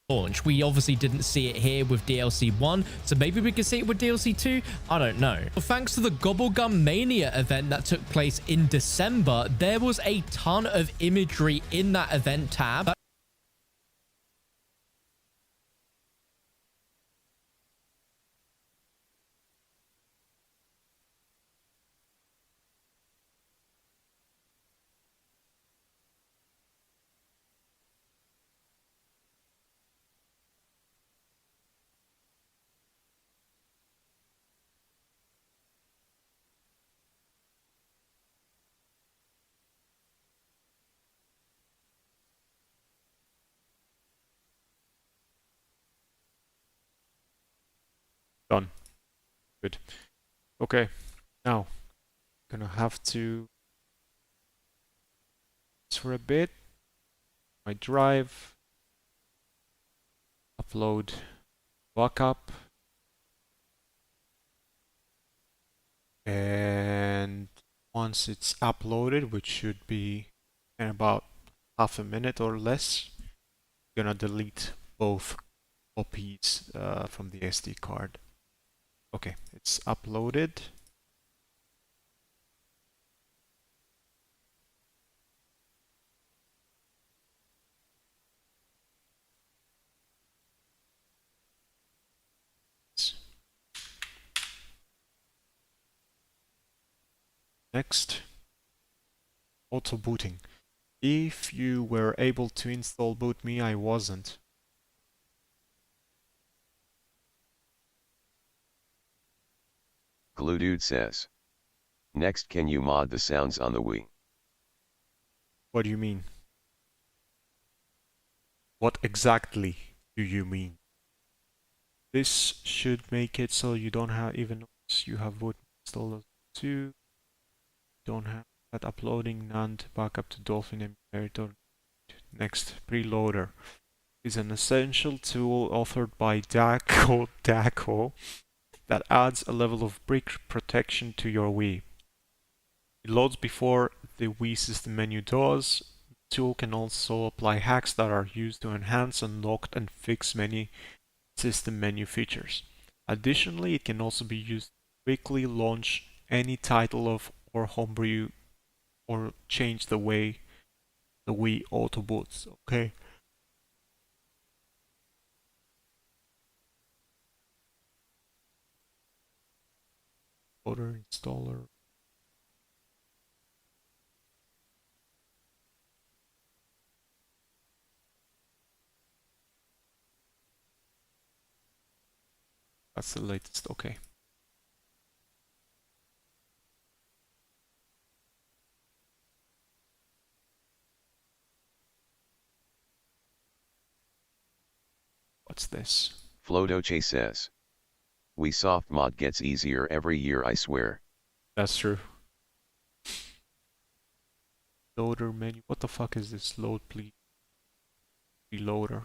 Launch. We obviously didn't see it here with DLC 1, so maybe we can see it with DLC 2? I don't know. Well, thanks to the Gobblegum Mania event that took place in December, there was a ton of imagery in that event tab.
Good. Okay, now gonna have to for a bit. My drive, upload backup, and once it's uploaded, which should be in about half a minute or less, I'm gonna delete both copies from the SD card. Okay, it's uploaded. Next, auto booting. If you were able to install BootMe, I wasn't.
Glue Dude says. Next, can you mod the sounds on the Wii?
What do you mean? What exactly do you mean? This should make it so you don't have even notice you have boot installed too. Don't have that uploading none to backup to Dolphin emulator. Next, preloader is an essential tool authored by Daco that adds a level of brick protection to your Wii. It loads before the Wii system menu does. The tool can also apply hacks that are used to enhance, unlock, and fix many system menu features. Additionally, it can also be used to quickly launch any title of or homebrew or change the way the Wii auto boots. Okay. Loader installer. That's the latest. Okay. What's this?
Flodoche says. Wii soft mod gets easier every year, I swear.
That's true. Loader menu. What the fuck is this? Load please. Reloader.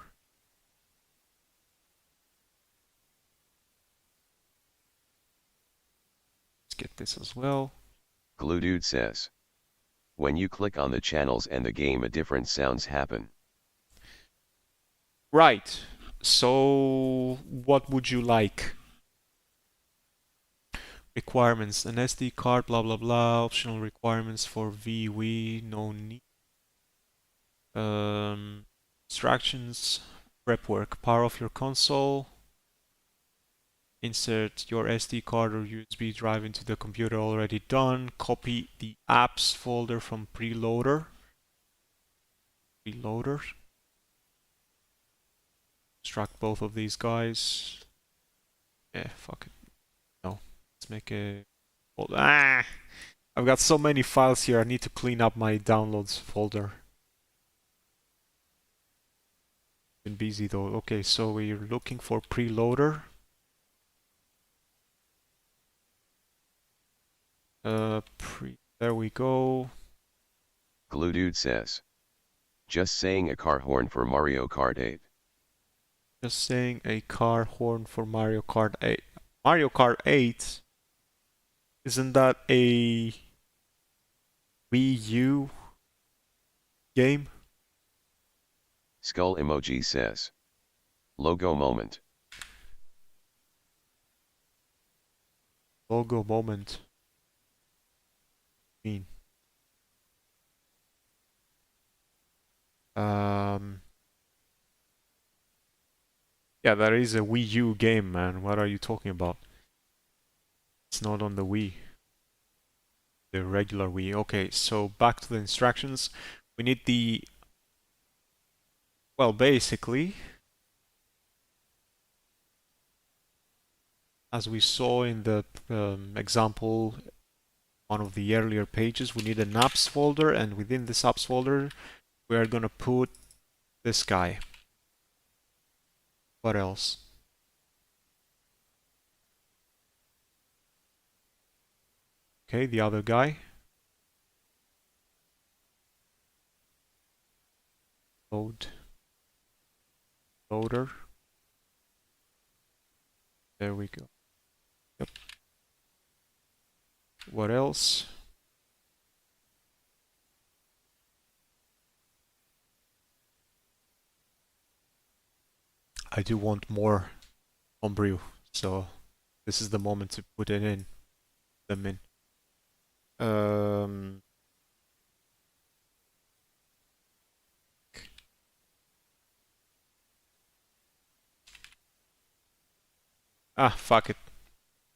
Let's get this as well.
Glue Dude says. When you click on the channels and the game, a different sounds happen.
Right. So, what would you like? Requirements: an SD card, blah blah blah. Optional requirements for Wii, no need. Instructions: prep work. Power off your console. Insert your SD card or USB drive into the computer, already done. Copy the apps folder from preloader. Preloader. Extract both of these guys. Yeah, fuck it. No. Let's make a... I've got so many files here, I need to clean up my downloads folder. Been busy though. Okay, so we're looking for preloader. There we go.
Glue Dude says. Just saying, a car horn for Mario Kart 8.
Just saying, a car horn for Mario Kart 8. Mario Kart 8? Isn't that a Wii U game?
Skull emoji says. Logo moment.
Logo moment. Mean. Yeah, there is a Wii U game, man. What are you talking about? It's not on the Wii. The regular Wii. Okay, so back to the instructions. We need the... Well, basically, as we saw in the example, one of the earlier pages, we need an apps folder, and within this apps folder, we are gonna put this guy. What else? Okay, the other guy. Load. Loader. There we go. Yep. What else? I do want more homebrew, so this is the moment to put it in. Them in. Fuck it.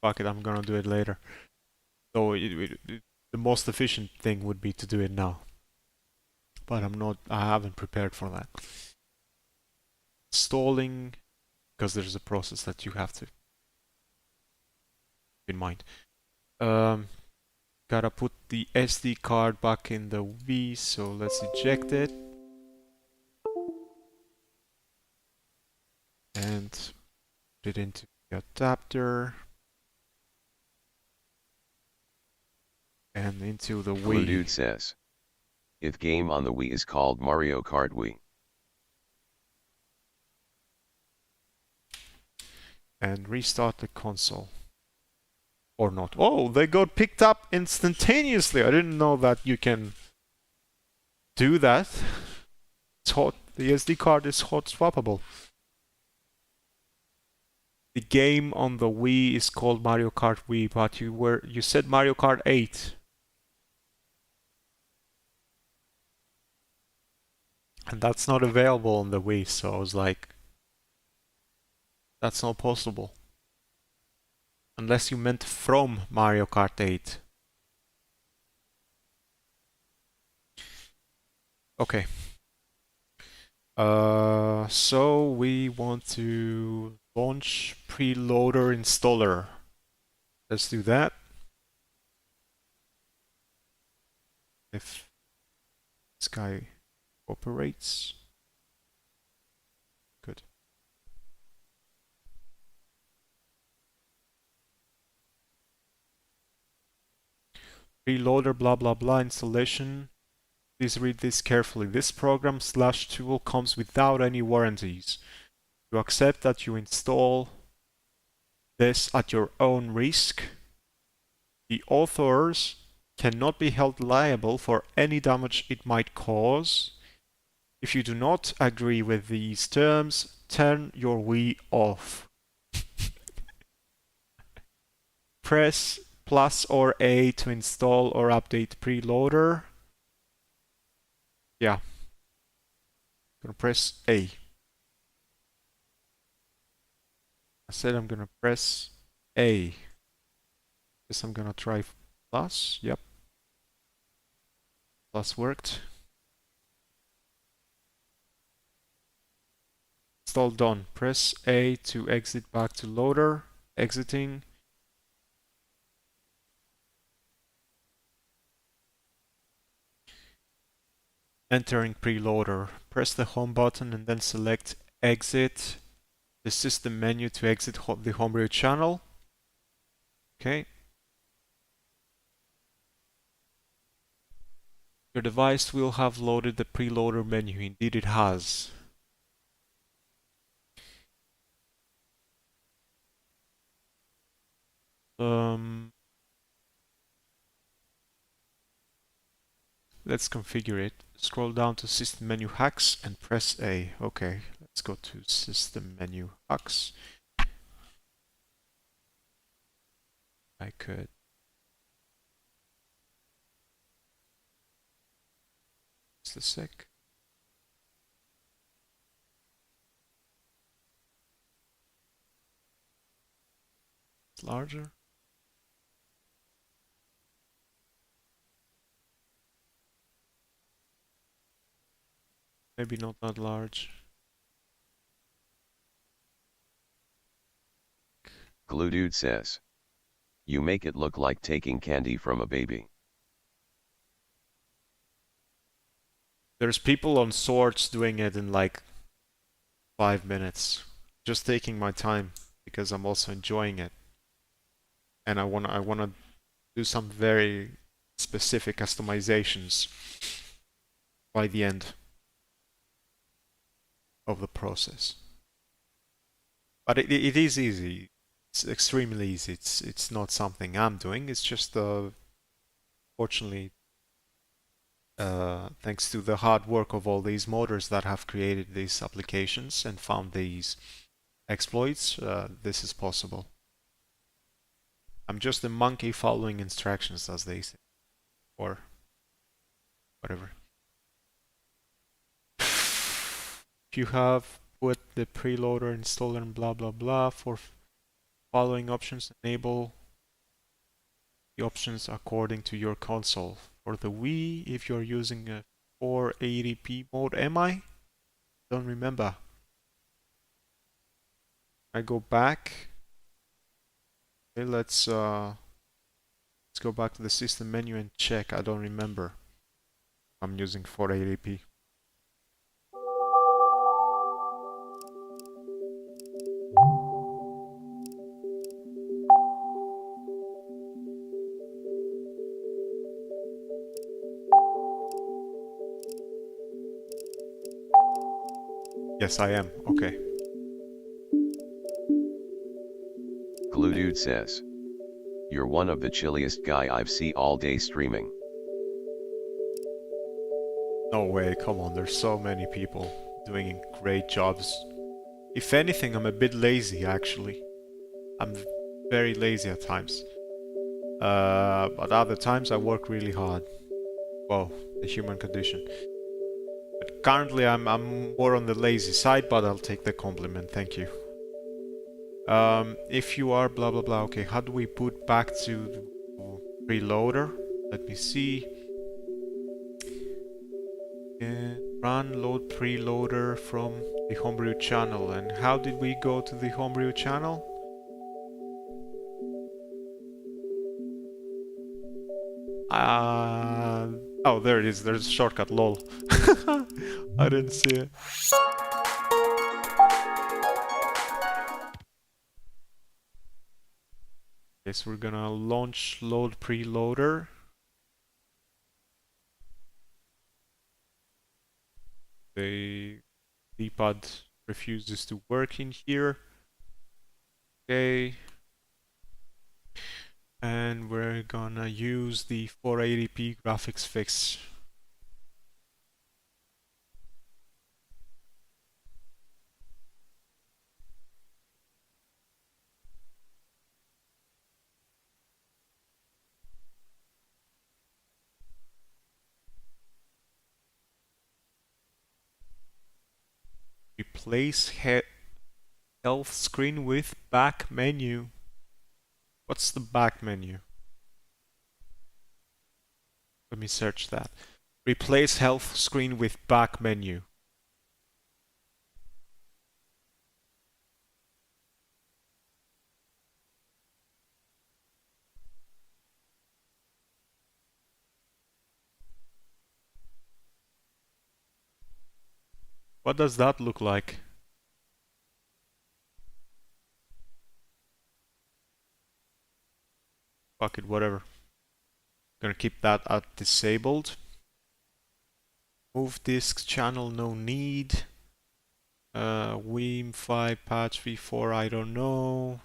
Fuck it, I'm gonna do it later. So the most efficient thing would be to do it now. But I haven't prepared for that. Installing, because there's a process that you have to keep in mind. Gotta put the SD card back in the Wii, so let's eject it. And put it into the adapter. And into the Wii.
Dude says, if game on the Wii is called Mario Kart Wii.
And restart the console. Or not. Oh, they got picked up instantaneously. I didn't know that you can do that. It's hot. The SD card is hot swappable. The game on the Wii is called Mario Kart Wii, but you said Mario Kart 8. And that's not available on the Wii, so I was like, that's not possible. Unless you meant from Mario Kart 8. Okay. So we want to launch preloader installer. Let's do that. If this guy operates. Good. Preloader blah blah blah installation. Please read this carefully. This program / tool comes without any warranties. You accept that you install this at your own risk. The authors cannot be held liable for any damage it might cause. If you do not agree with these terms, turn your Wii off. Press plus or A to install or update preloader. Yeah. Gonna press A. I said I'm gonna press A. Guess I'm gonna try plus. Yep. Plus worked. Install done. Press A to exit back to loader. Exiting. Entering preloader. Press the home button and then select exit the system menu to exit the homebrew channel. Okay. Your device will have loaded the preloader menu. Indeed it has. Let's configure it. Scroll down to System Menu Hacks and press A. Okay, let's go to System Menu Hacks. I could just a sec. It's larger. Maybe not that large.
Glue Dude says, you make it look like taking candy from a baby.
There's people on Swords doing it in like 5 minutes. Just taking my time because I'm also enjoying it. And I wanna do some very specific customizations by the end of the process. But it is easy. It's extremely easy. It's not something I'm doing. It's just fortunately thanks to the hard work of all these modders that have created these applications and found these exploits, this is possible. I'm just a monkey following instructions, as they say, or whatever. If you have put the preloader installer and blah blah blah for following options, enable the options according to your console. For the Wii, if you're using a 480p mode, am I? Don't remember. I go back. Okay, let's go back to the system menu and check. I don't remember. I'm using 480p. Yes, I am. Okay.
Glue Dude says, "You're one of the chilliest guy I've seen all day streaming."
No way, come on, there's so many people doing great jobs. If anything, I'm a bit lazy actually. I'm very lazy at times. But other times I work really hard. Well, the human condition. But currently I'm more on the lazy side, but I'll take the compliment, thank you. If you are blah blah blah, okay, how do we put back to preloader? Let me see. Run load preloader from the homebrew channel. And how did we go to the homebrew channel? Oh, there it is. There's a shortcut, lol. I didn't see it. Yes, we're gonna launch load preloader. The D-pad refuses to work in here. Okay. And we're gonna use the 480p graphics fix. Replace health screen with back menu. What's the back menu? Let me search that. Replace health screen with back menu. What does that look like? Fuck it, whatever. Gonna keep that at disabled. Move disk channel, no need. WIM5 patch v4, I don't know.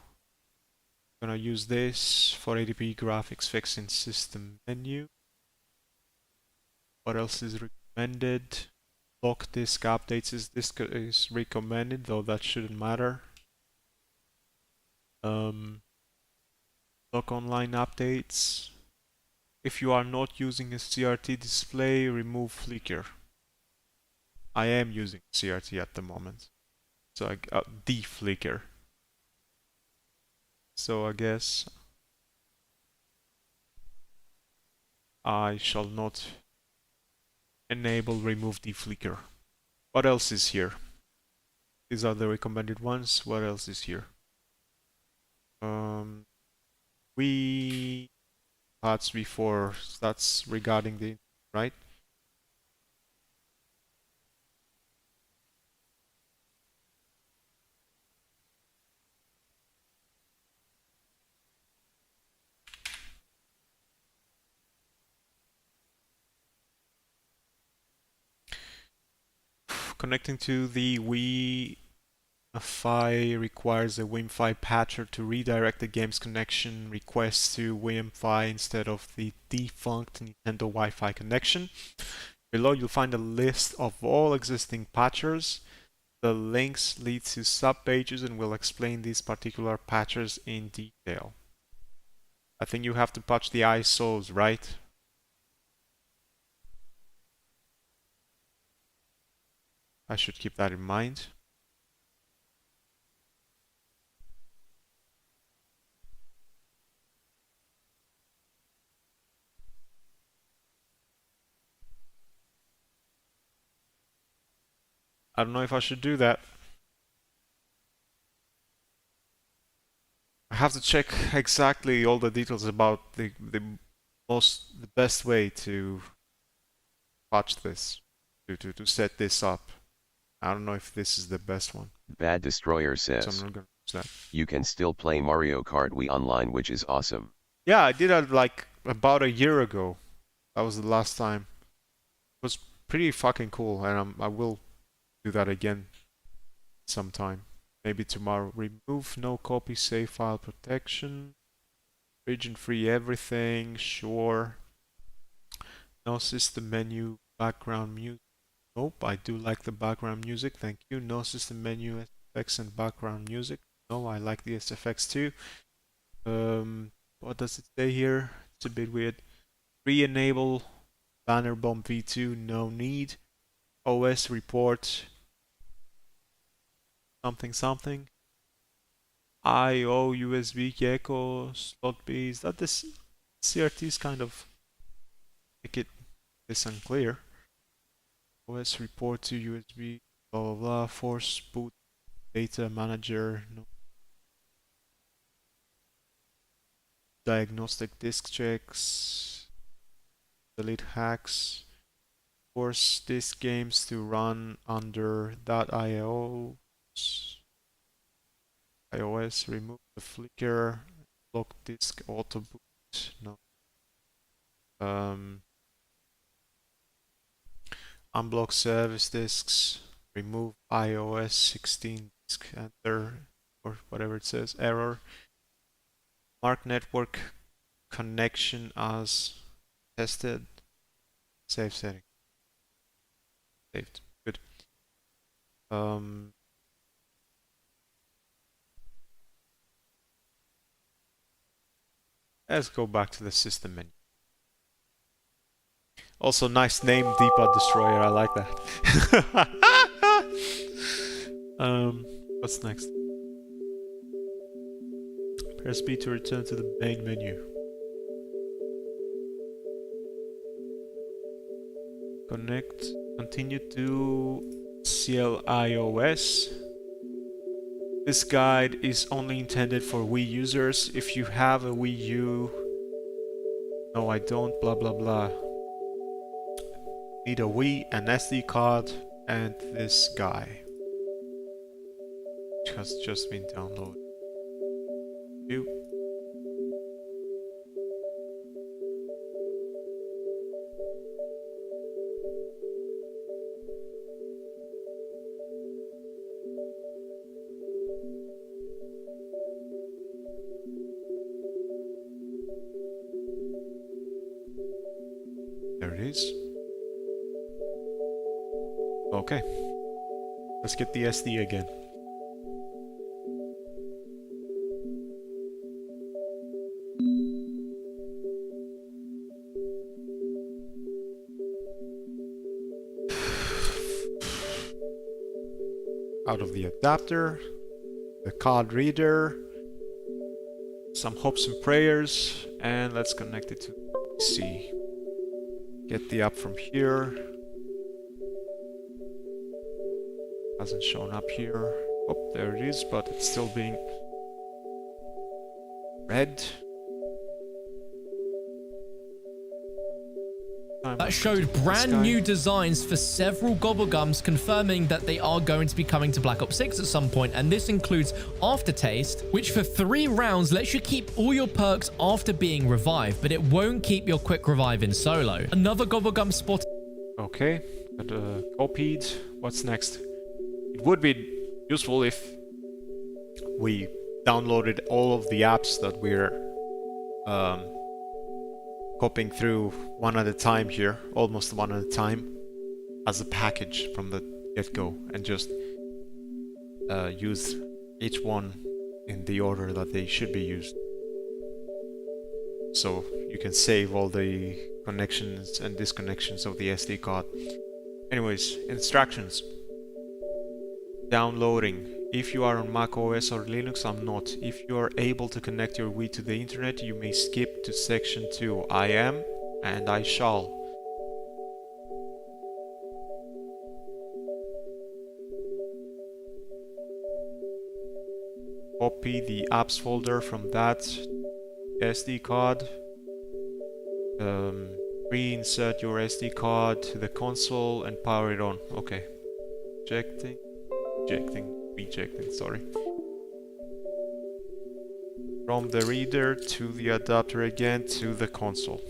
Gonna use this 480p graphics fix in system menu. What else is recommended? Lock disk updates is recommended, though that shouldn't matter. Lock online updates. If you are not using a CRT display, remove flicker. I am using CRT at the moment, so I got de-flicker. So I guess I shall not enable remove de-flicker. What else is here? These are the recommended ones. What else is here? We parts before, that's regarding the right. connecting to the Wi-Fi requires a Wi-Fi patcher to redirect the game's connection requests to Wi-Fi instead of the defunct Nintendo Wi-Fi connection. Below you'll find a list of all existing patchers. The links lead to subpages and will explain these particular patchers in detail. I think you have to patch the ISOs, right? I should keep that in mind. I don't know if I should do that. I have to check exactly all the details about the best way to patch this, to set this up. I don't know if this is the best one.
Bad Destroyer says,
So I'm not gonna use that.
you can still play Mario Kart Wii online, which is awesome.
Yeah, I did that like about a year ago. That was the last time. It was pretty fucking cool, and I will do that again sometime. Maybe tomorrow. Remove no copy save file protection. Region free everything. Sure. No system menu background music. Nope, I do like the background music. Thank you. No system menu SFX and background music. No, I like the SFX too. What does it say here? It's a bit weird. Re-enable Banner Bomb V2. No need. OS report. Something. I/O USB Gecko slot B. Is that this CRT's kind of make it this unclear? OS report to USB blah blah blah. Force boot data manager. No. Diagnostic disk checks. Delete hacks. Force disk games to run under .io. iOS, remove the flicker, block disk auto boot. No. Unblock service disks, remove iOS 16 disk enter, or whatever it says, error. Mark network connection as tested. Save setting. Saved. Good. Let's go back to the system menu. Also, nice name, Deepa Destroyer. I like that. What's next? Press B to return to the main menu. Connect. Continue to CLIOS. This guide is only intended for Wii users. If you have a Wii U, no, I don't, blah blah blah. Need a Wii, an SD card, and this guy, which has just been downloaded. There it is. Okay. Let's get the SD again. Out of the adapter, the card reader, some hopes and prayers, and let's connect it to PC. Get the app from here. Hasn't shown up here. Oh, there it is, but it's still being read.
That showed brand new designs for several Gobblegums, confirming that they are going to be coming to Black Ops 6 at some point, and this includes Aftertaste, which for 3 rounds lets you keep all your perks after being revived, but it won't keep your quick revive in solo. Another Gobblegum spot.
Okay, But copied. What's next? It would be useful if we downloaded all of the apps that we're copying through one at a time here, almost one at a time, as a package from the get-go, and just use each one in the order that they should be used. So you can save all the connections and disconnections of the SD card. Anyways, instructions. Downloading. If you are on Mac OS or Linux, I'm not. If you are able to connect your Wii to the internet, you may skip to section 2. I am, and I shall. Copy the apps folder from that SD card. Reinsert your SD card to the console and power it on. Okay. Rejecting, sorry. From the reader to the adapter again to the console.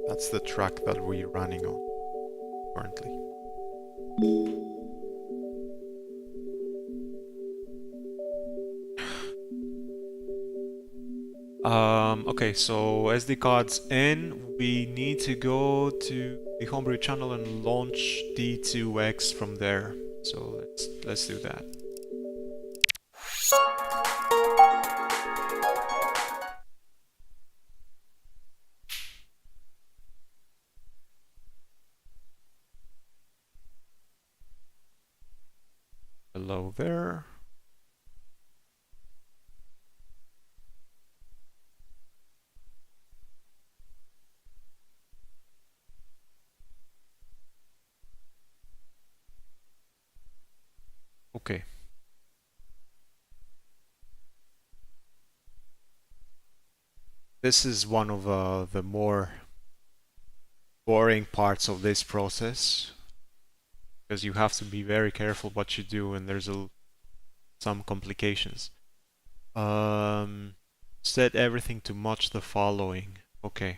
That's the track that we're running on currently. Okay, so SD cards in, we need to go to the homebrew channel and launch D2X from there. So let's do that. Hello there. Okay. This is one of the more boring parts of this process, because you have to be very careful what you do, and there's some complications. Set everything to match the following. Okay.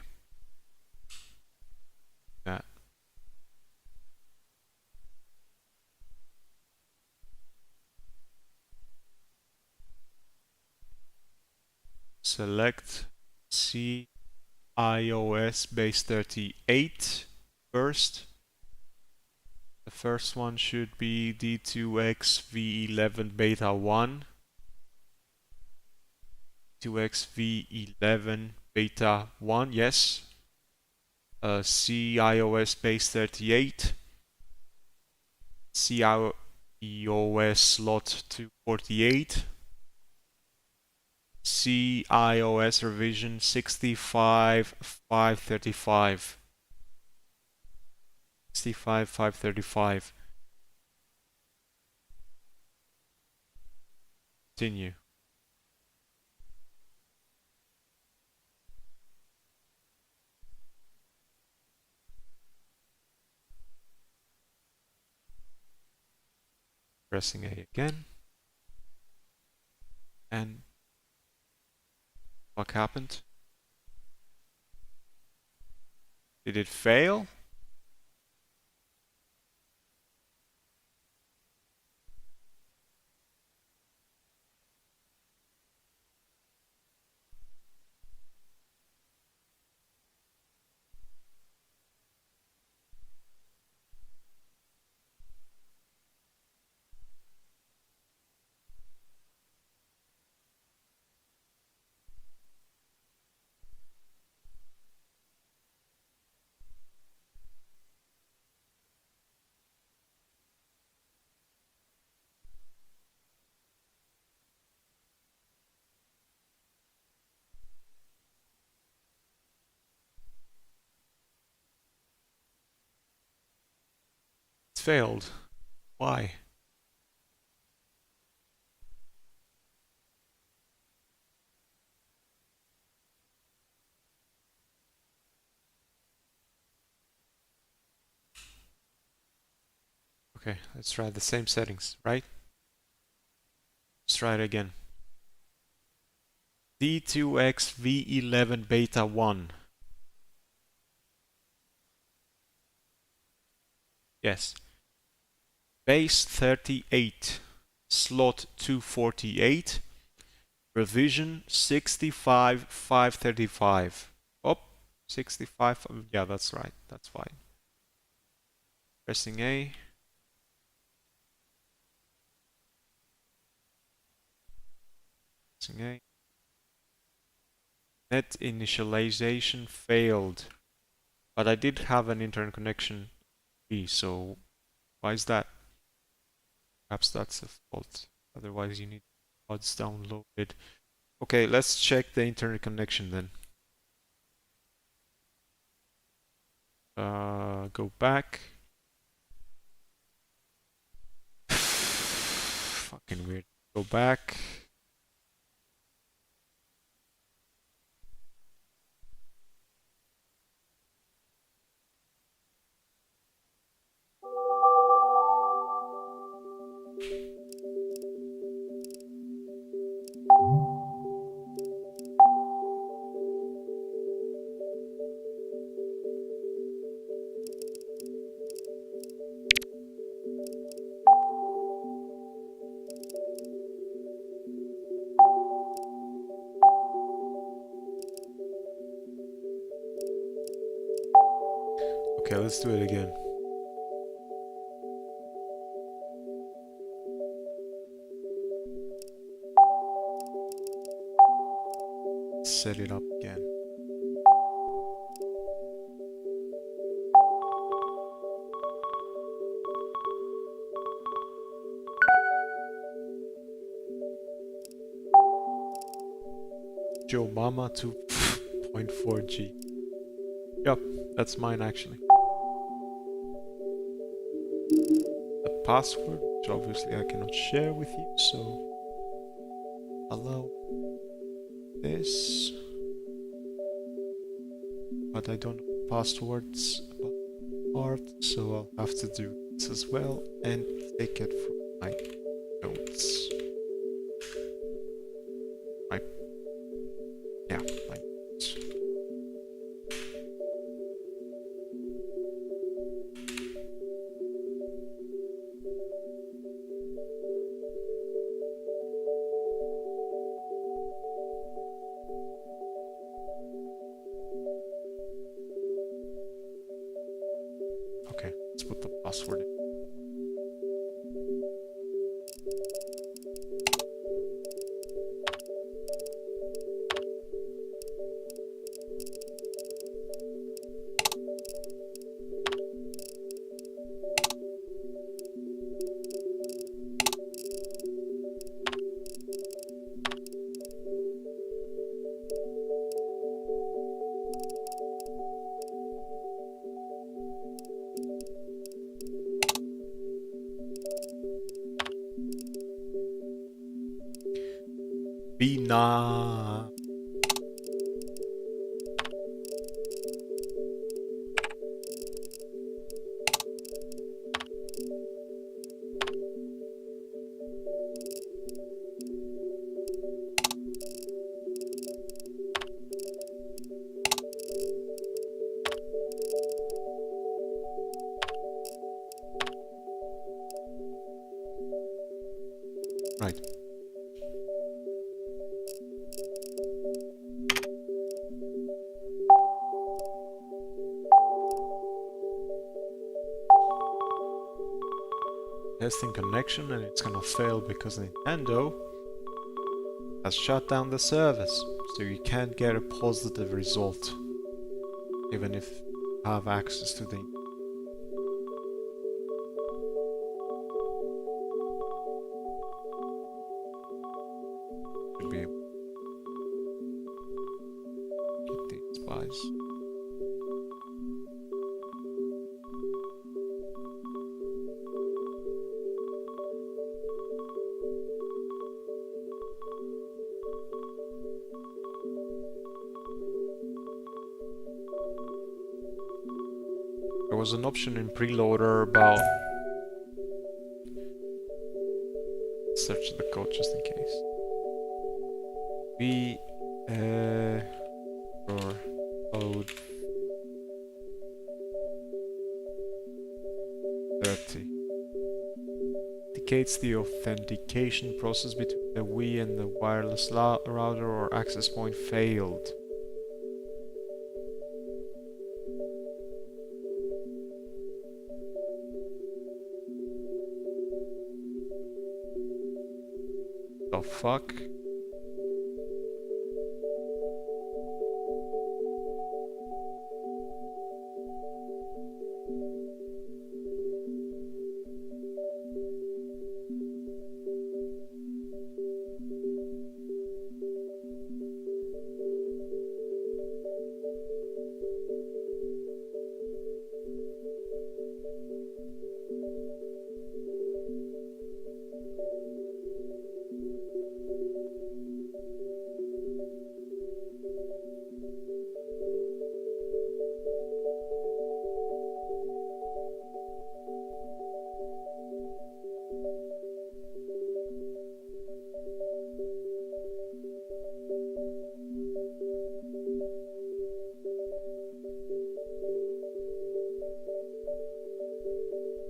That. Select CIOS base 38 first. The first one should be D2X V11 beta 1. D2X V11 beta 1, yes. CIOS base 38. CIOS slot 248. CIOS revision 65.535. 65.535. Continue. Pressing A again. And what happened? Did it fail? It's failed. Why? Okay, let's try the same settings, right? Let's try it again. D2X V11 beta 1. Yes. Base 38. Slot 248. Revision 65,535. Oh, 65. Yeah, that's right. That's fine. Pressing A. Pressing A. Net initialization failed. But I did have an internet connection B, so why is that? Perhaps that's the fault. Otherwise you need pods downloaded. Okay, let's check the internet connection then. Go back. Fucking weird. Go back. Okay, let's do it again. Set it up again. Joe Mama 2.4G. Yep, that's mine actually. The password, which obviously I cannot share with you, so allow this. But I don't know passwords about art, so I'll have to do this as well and take it from my notes. My notes. Okay, let's put the password in. Bina. Right. Testing connection, and it's gonna fail because Nintendo has shut down the service, so you can't get a positive result even if you have access to the should be able to get these buys. There was an option in preloader about search the code just in case. Or code security. Indicates the authentication process between the Wii and the wireless router or access point failed. The fuck?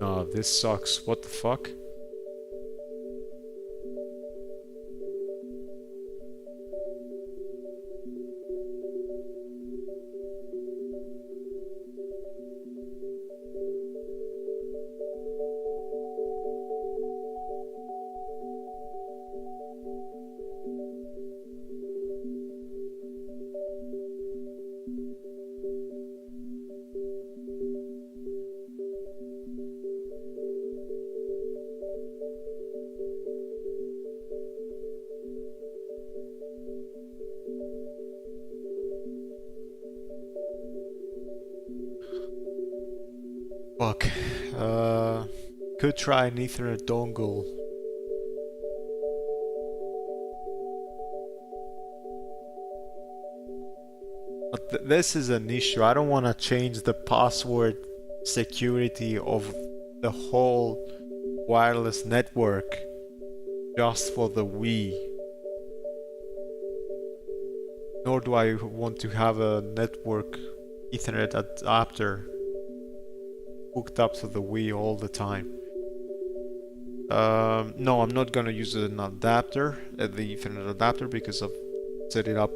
Oh, this sucks. What the fuck? Fuck. Could try an Ethernet dongle. But this is an issue. I don't want to change the password security of the whole wireless network just for the Wii. Nor do I want to have a network Ethernet adapter hooked up to the Wii all the time. No, I'm not gonna use an adapter, the Ethernet adapter, because I've set it up.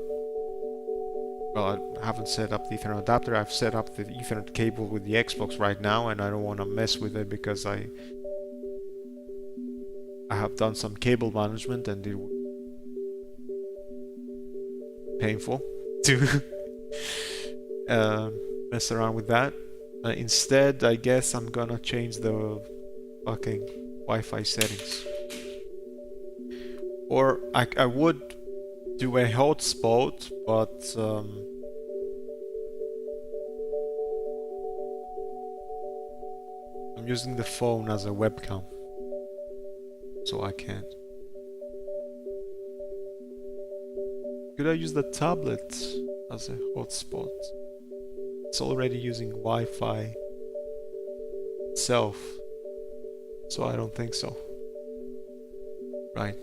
Well, I haven't set up the Ethernet adapter. I've set up the Ethernet cable with the Xbox right now, and I don't want to mess with it because I have done some cable management, and it was painful to mess around with that. Instead, I guess I'm gonna change the fucking Wi-Fi settings. Or I would do a hotspot, but I'm using the phone as a webcam, so I can't. Could I use the tablet as a hotspot? It's already using Wi-Fi itself, so I don't think so. Right.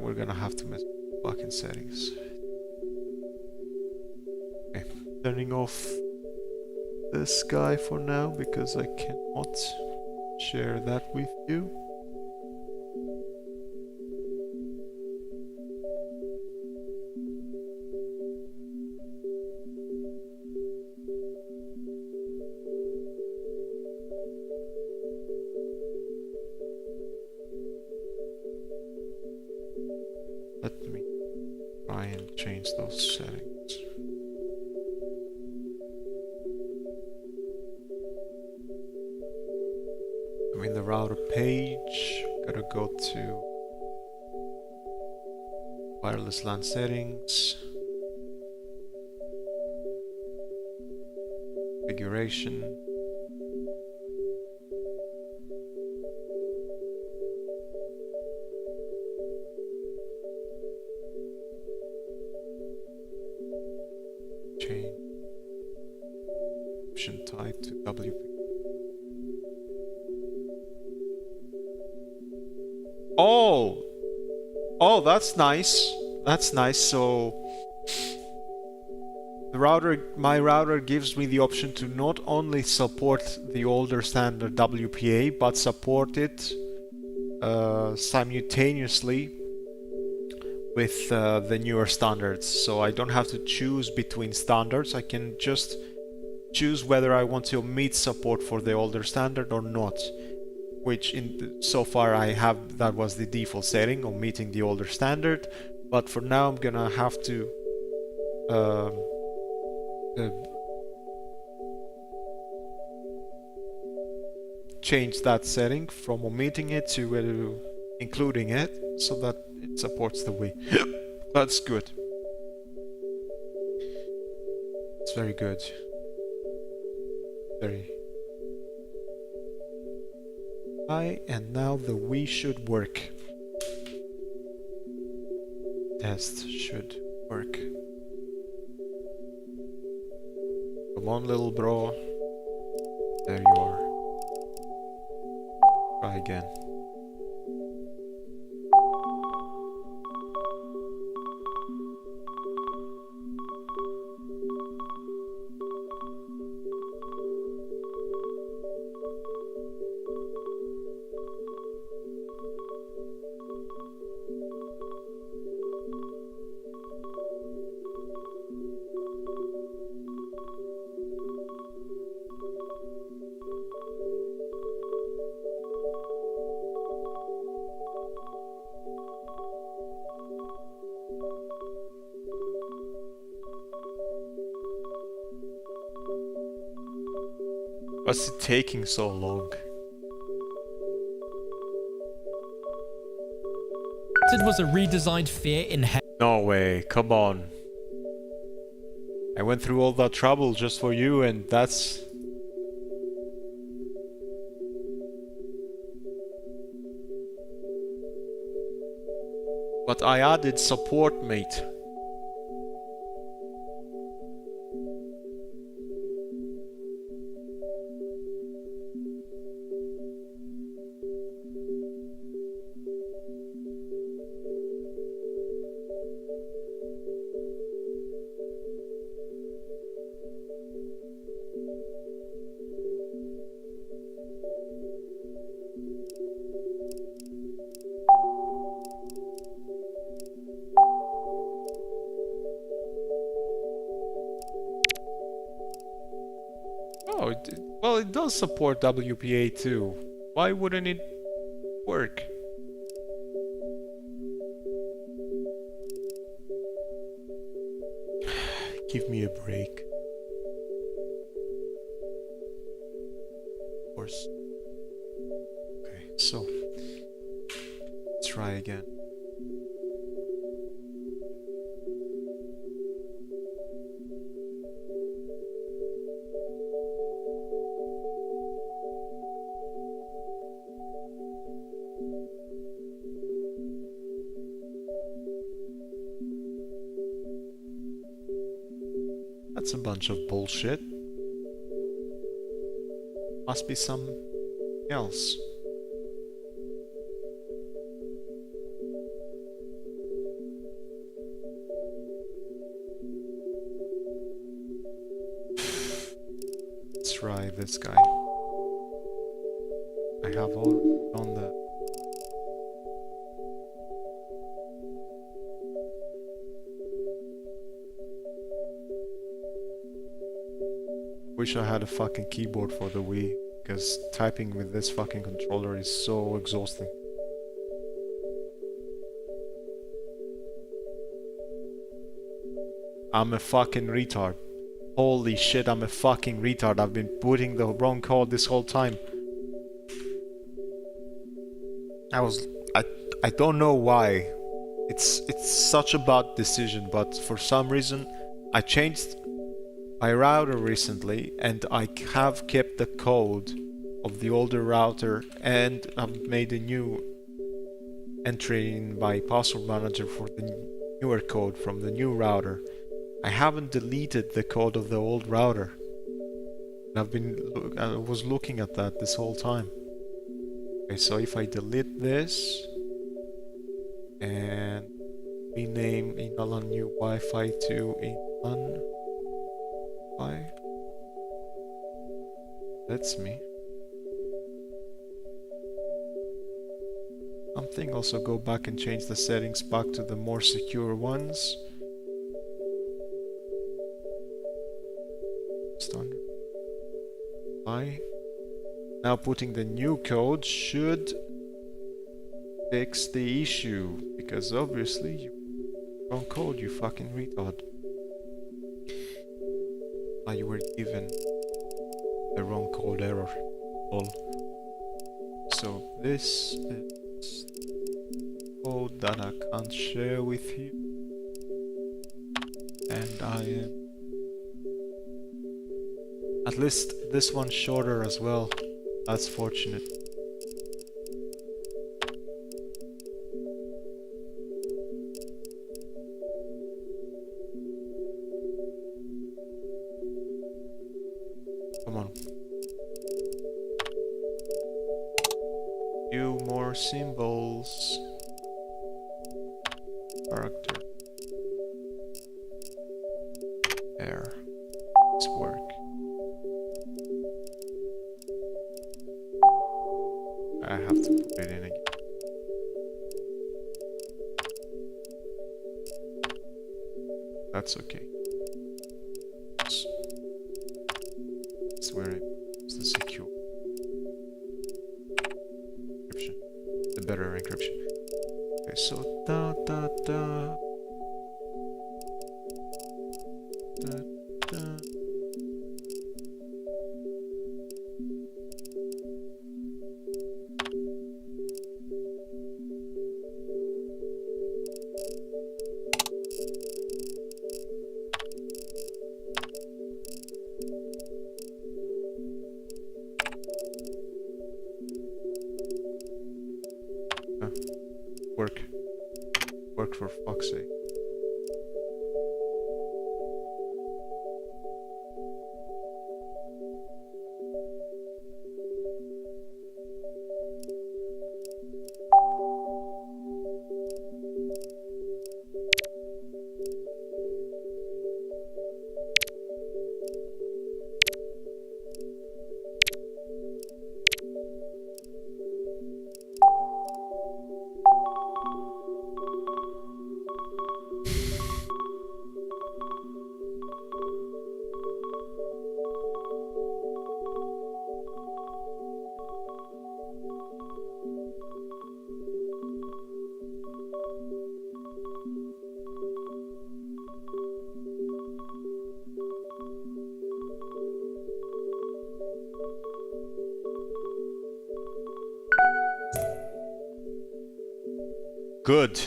We're gonna have to mess with fucking settings. Okay, turning off this guy for now because I cannot share that with you. Let me try and change those settings. I'm in the router page. Gotta go to wireless LAN settings, configuration. Change option type to WP. Oh, that's nice. That's nice. So the my router gives me the option to not only support the older standard WPA, but support it simultaneously with the newer standards. So I don't have to choose between standards. I can just choose whether I want to omit support for the older standard or not. Which so far I have, that was the default setting, omitting the older standard. But for now I'm gonna have to change that setting from omitting it to including it, so that it supports the Wii. That's good. It's very good. Very. And now the Wii should work. Test should work. Come on, little bro. There you are. Try again. What's it taking so long?
It was a redesigned Fear in Hell.
No way, come on. I went through all that trouble just for you, and that's... But I added support, mate. Oh, well, it does support WPA too. Why wouldn't it work? Give me a break. Of course. Okay, so let's try again. That's a bunch of bullshit. Must be something else. Let's try this guy. I have all on the... Wish I had a fucking keyboard for the Wii, because typing with this fucking controller is so exhausting. I'm a fucking retard. Holy shit, I'm a fucking retard. I've been putting the wrong code this whole time. I don't know why. It's such a bad decision, but for some reason I changed my router recently, and I have kept the code of the older router, and I've made a new entry in my password manager for the newer code from the new router. I haven't deleted the code of the old router. I was looking at that this whole time. Okay, so if I delete this and rename Inalan new Wi-Fi to Inalan Why? That's me. Something. Also go back and change the settings back to the more secure ones. Standard. Why? Now putting the new code should fix the issue, because obviously you wrong code, you fucking retard. You were given the wrong code error. Lol. So this is code that I can't share with you, and I am at least this one's shorter as well. That's fortunate. Come on. Few more symbols. Character. There. Let's work. I have to put it in again. That's okay. It's where it's the secure encryption. The better encryption. Okay, so da da da. Da da. Work for fuck's sake. Good.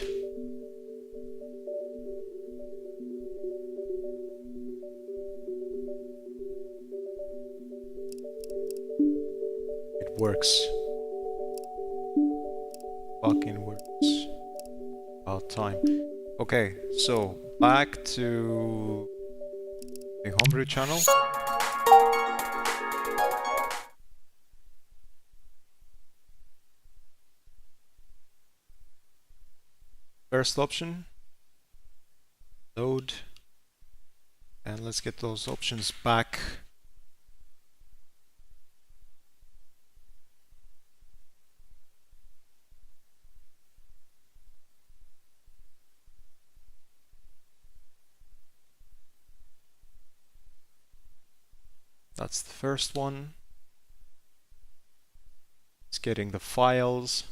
It works. Fucking works. About time. Okay, so back to the homebrew channel. First option, load, and let's get those options back. That's the first one. It's getting the files.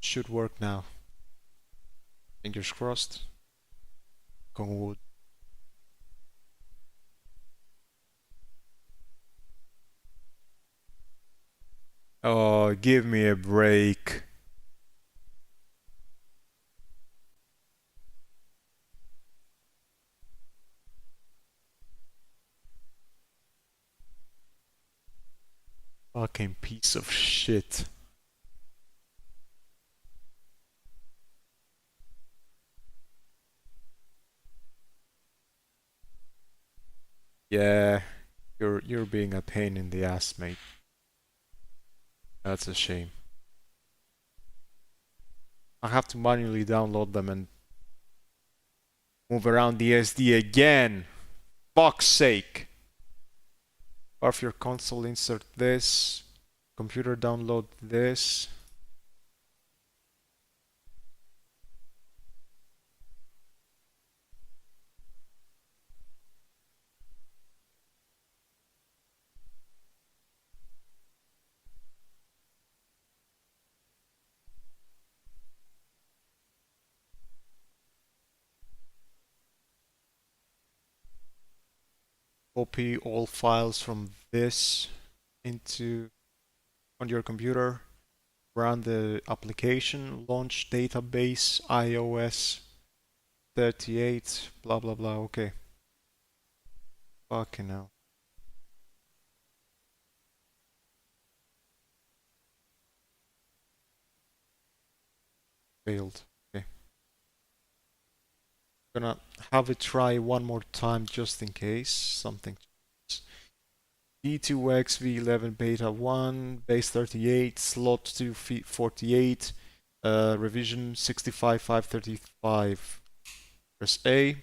Should work now. Fingers crossed. Con wood. Oh, give me a break. Fucking piece of shit. Yeah, you're being a pain in the ass, mate. That's a shame. I have to manually download them and move around the SD again. fuck's sake. Off your console, insert this. Computer, download this. Copy all files from this into on your computer. Run the application, launch database, iOS 38, blah blah blah. Okay. Fucking hell. Failed. Okay. Gonna have it try one more time just in case something. D2X V11 beta 1 base 38 slot 248 revision 65535. Press A.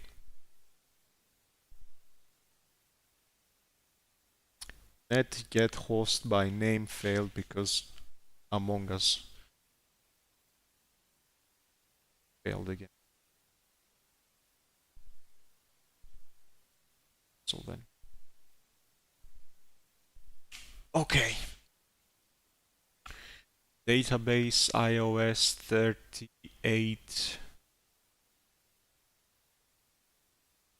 Net get host by name failed because Among Us failed again. So then. Okay. Database iOS 38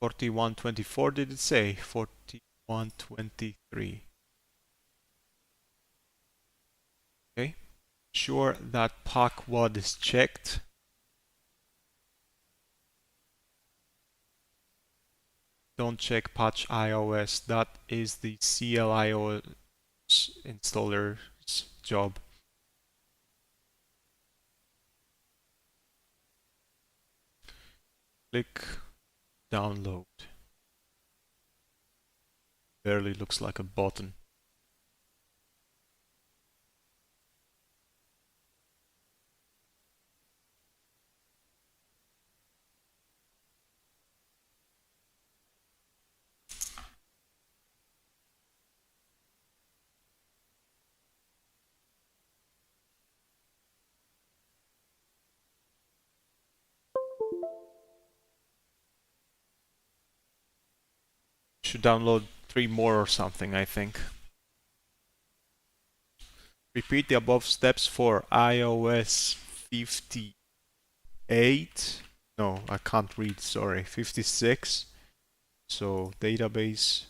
4124, did it say? 4123. Okay. Sure that pacwad is checked. Don't check patch iOS. That is the CLIOS installer's job. Click download. Barely looks like a button. Should download 3 more or something, I think. Repeat the above steps for iOS 58. No, I can't read, sorry. 56. So database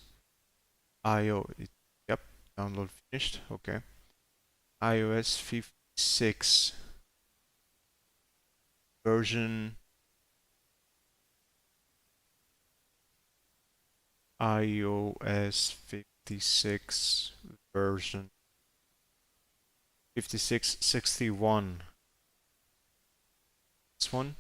yep, download finished. Okay. iOS 56 version iOS 56 version 5661. This one.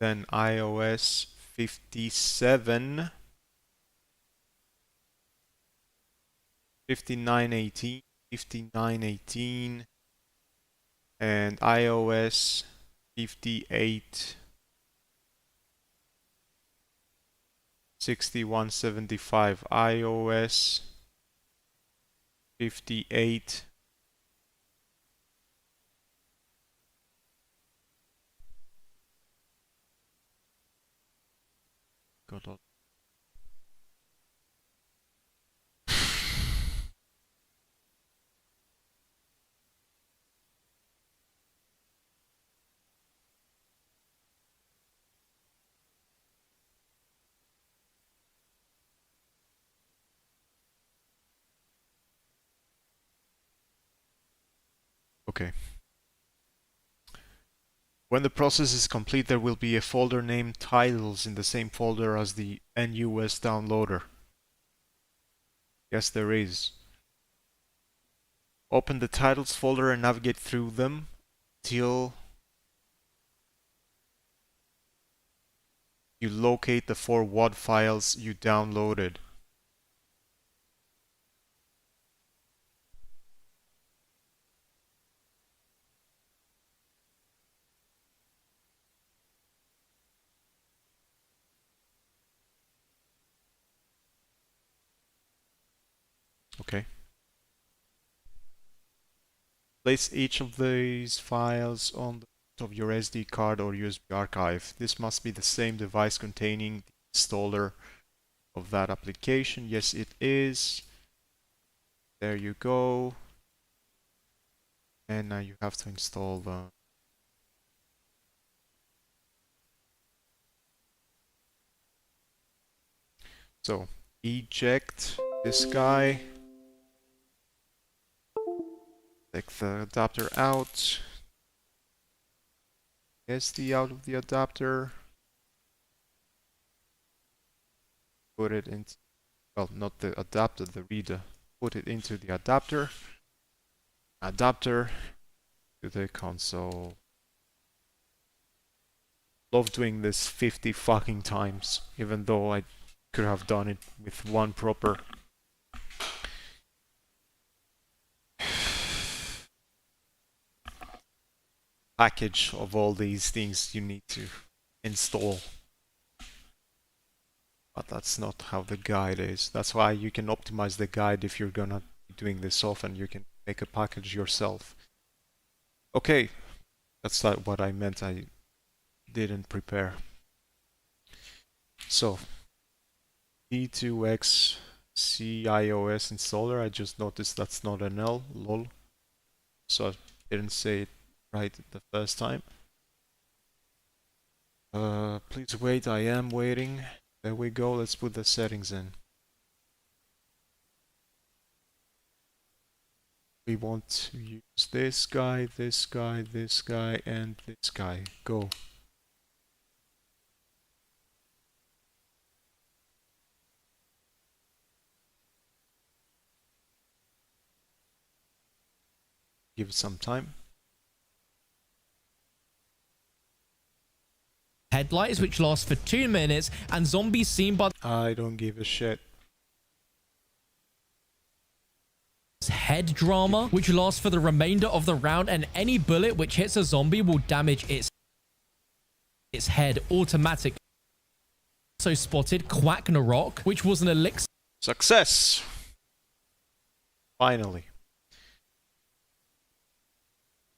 Then iOS 57 5918 5918 and iOS 58 6175. iOS 58 got all. Okay. When the process is complete, there will be a folder named Titles in the same folder as the NUS downloader. Yes, there is. Open the Titles folder and navigate through them till you locate the 4 WAD files you downloaded. Okay. Place each of these files on the top of your SD card or USB archive. This must be the same device containing the installer of that application. Yes, it is. There you go. And now you have to install the so eject this guy. Take the adapter out. SD out of the adapter. Put it into, well, not the adapter, the reader. Put it into the adapter. Adapter to the console. Love doing this 50 fucking times, even though I could have done it with one proper package of all these things you need to install. But that's not how the guide is. That's why you can optimize the guide if you're gonna be doing this often. You can make a package yourself. Okay, that's not what I meant. I didn't prepare. So, E2X CIOS installer. I just noticed that's not an L. Lol. So I didn't say it right the first time. Please wait, I am waiting. There we go, let's put the settings in. We want to use this guy, this guy, this guy, and this guy. Go. Give it some time.
Headlights, which last for 2 minutes, and zombies seen by
I don't give a shit.
head drama, which lasts for the remainder of the round, and any bullet which hits a zombie will damage its head automatically. Also spotted Quack Narok, which was an elixir.
Success! Finally.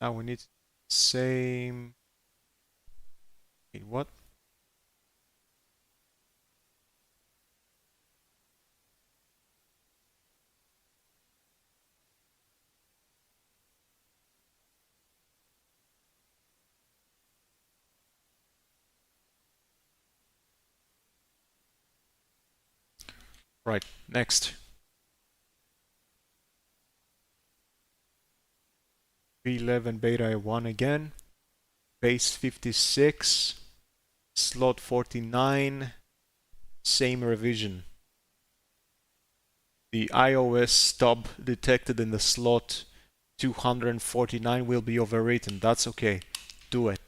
Now we need same. Wait, what? Right, next. 311 beta 1 again. Base 56. Slot 49. Same revision. The iOS stub detected in the slot 249 will be overwritten. That's okay. Do it.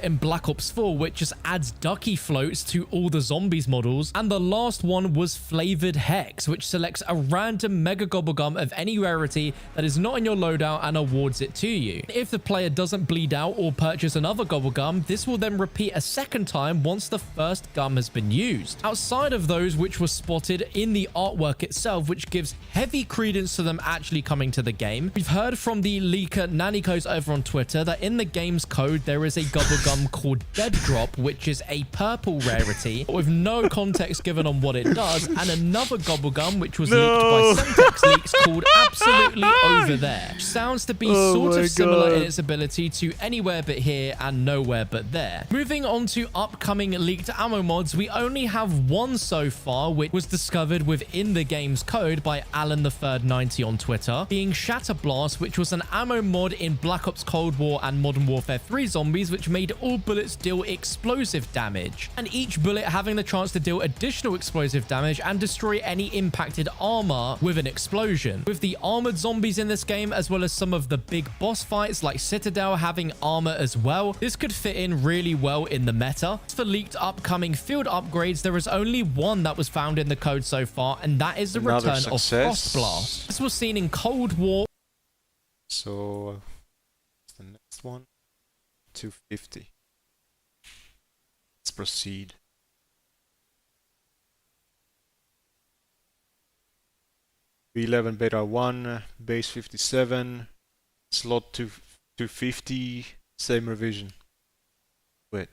In Black Ops 4, which just adds ducky floats to all the zombies models. And the last one was Flavored Hex, which selects a random mega gobblegum of any rarity that is not in your loadout and awards it to you. If the player doesn't bleed out or purchase another gobblegum, this will then repeat a second time once the first gum has been used. Outside of those which were spotted in the artwork itself, which gives heavy credence to them actually coming to the game, we've heard from the leaker Nannyco's over on Twitter that in the game's code there is a gobblegum called Dead Drop, which is a purple rarity with no context given on what it does, and another gobblegum which was leaked by Semtex Leaks called Absolutely Over There, which sounds to be sort of similar in its ability to Anywhere But Here and Nowhere But There. Moving on to upcoming leaked ammo mods, we only have one so far, which was discovered within the game's code by Alan the Third 90 on Twitter, being Shatter Blast, which was an ammo mod in Black Ops Cold War and Modern Warfare 3 zombies, which made all bullets deal explosive damage, and each bullet having the chance to deal additional explosive damage and destroy any impacted armor with an explosion. With the armored zombies in this game, as well as some of the big boss fights like Citadel having armor as well, this could fit in really well in the meta. As for leaked upcoming field upgrades, there is only one that was found in the code so far, and that is the return of Frost Blast. This was seen in Cold War.
So, what's the next one? 250. Let's proceed. 11 beta 1, base 57, slot 250, same revision. Wait.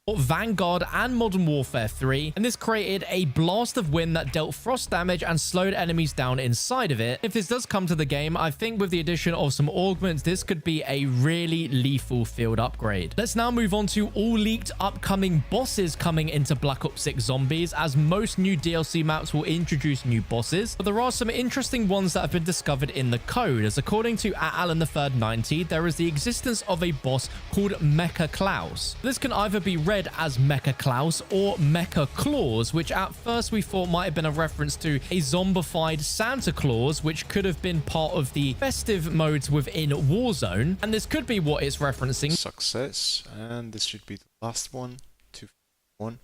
Vanguard and Modern Warfare 3, and this created a blast of wind that dealt frost damage and slowed enemies down inside of it. If this does come to the game, I think with the addition of some augments, this could be a really lethal field upgrade. Let's now move on to all leaked upcoming bosses coming into Black Ops 6 Zombies, as most new DLC maps will introduce new bosses, but there are some interesting ones that have been discovered in the code, as according to @Alan3rd90, there is the existence of a boss called Mecha Klaus. This can either be read as Mecha Klaus or Mecha Claus, which at first we thought might have been a reference to a zombified Santa Claus, which could have been part of the festive modes within Warzone, and this could be what it's referencing.
Success, and this should be the last one. 251.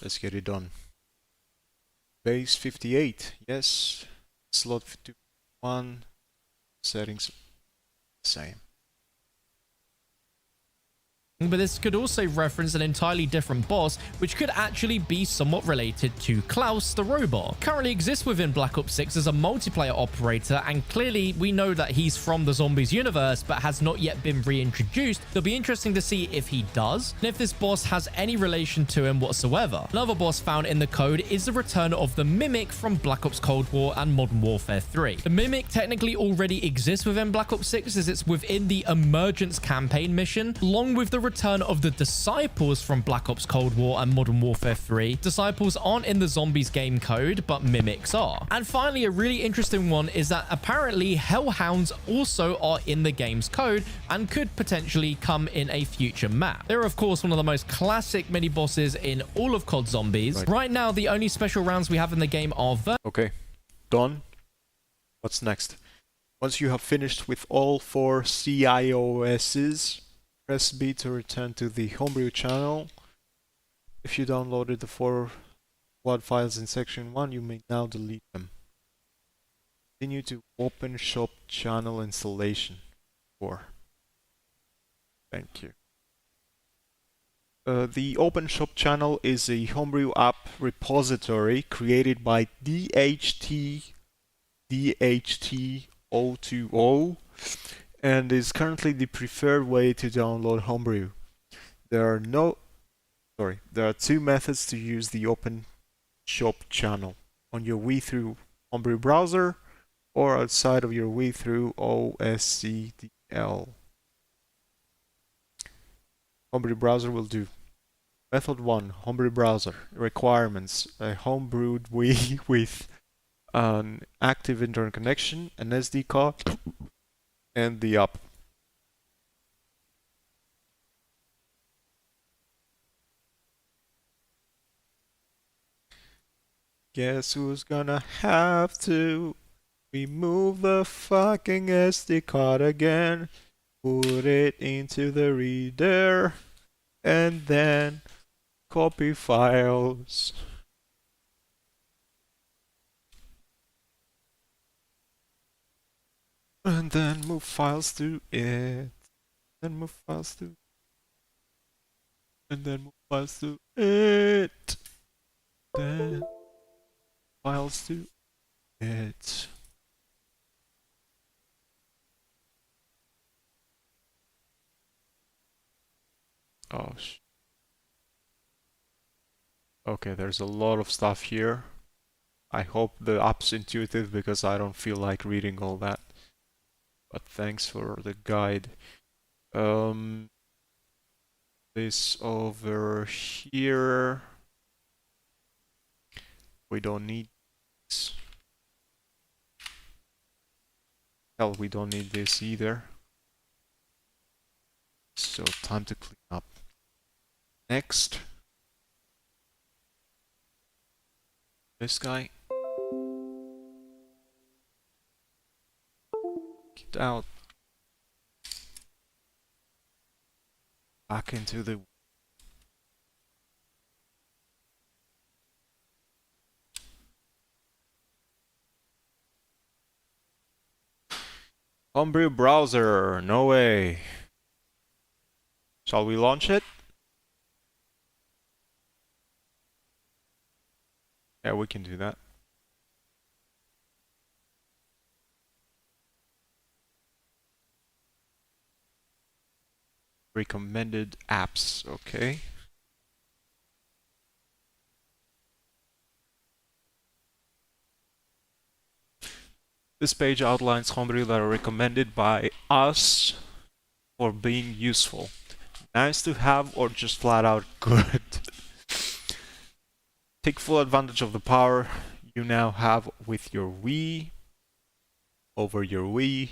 Let's get it done. Base 58, yes. Slot 51. Settings same.
But this could also reference an entirely different boss, which could actually be somewhat related to Klaus the robot. Currently exists within Black Ops 6 as a multiplayer operator, and clearly we know that he's from the Zombies universe, but has not yet been reintroduced. It'll be interesting to see if he does, and if this boss has any relation to him whatsoever. Another boss found in the code is the return of the Mimic from Black Ops Cold War and Modern Warfare 3. The Mimic technically already exists within Black Ops 6, as it's within the Emergence campaign mission, along with the return of the Disciples from Black Ops Cold War and Modern Warfare 3. Disciples aren't in the Zombies game code, but Mimics are. And finally, a really interesting one is that apparently Hellhounds also are in the game's code and could potentially come in a future map. They're of course one of the most classic mini bosses in all of COD Zombies. Right now, the only special rounds we have in the game are
okay, done. What's next? Once you have finished with all 4 CIOSs, press B to return to the Homebrew channel. If you downloaded the 4 WAD files in section 1, you may now delete them. Continue to Open Shop channel installation 4. Thank you. The Open Shop channel is a Homebrew app repository created by DHT020 and is currently the preferred way to download Homebrew. There are 2 methods to use the Open Shop channel: on your way through Homebrew browser or outside of your way through OSCDL. Homebrew browser will do. Method 1, Homebrew browser. Requirements: a homebrewed Wii with an active internet connection, an SD card, and the app. Guess who's gonna have to remove the fucking SD card again, put it into the reader, and then copy files. And then move files to it. Then move files to. And then move files to it. Then files to it. Oh okay, there's a lot of stuff here. I hope the app's intuitive because I don't feel like reading all that. But thanks for the guide. This over here. We don't need this. Hell, we don't need this either. So time to clean up. Next. This guy. Get out. Back into the Homebrew browser. No way. Shall we launch it? Yeah, we can do that. Recommended apps, okay. This page outlines homebrew that are recommended by us for being useful. Nice to have or just flat out good. Take full advantage of the power you now have with your Wii over your Wii.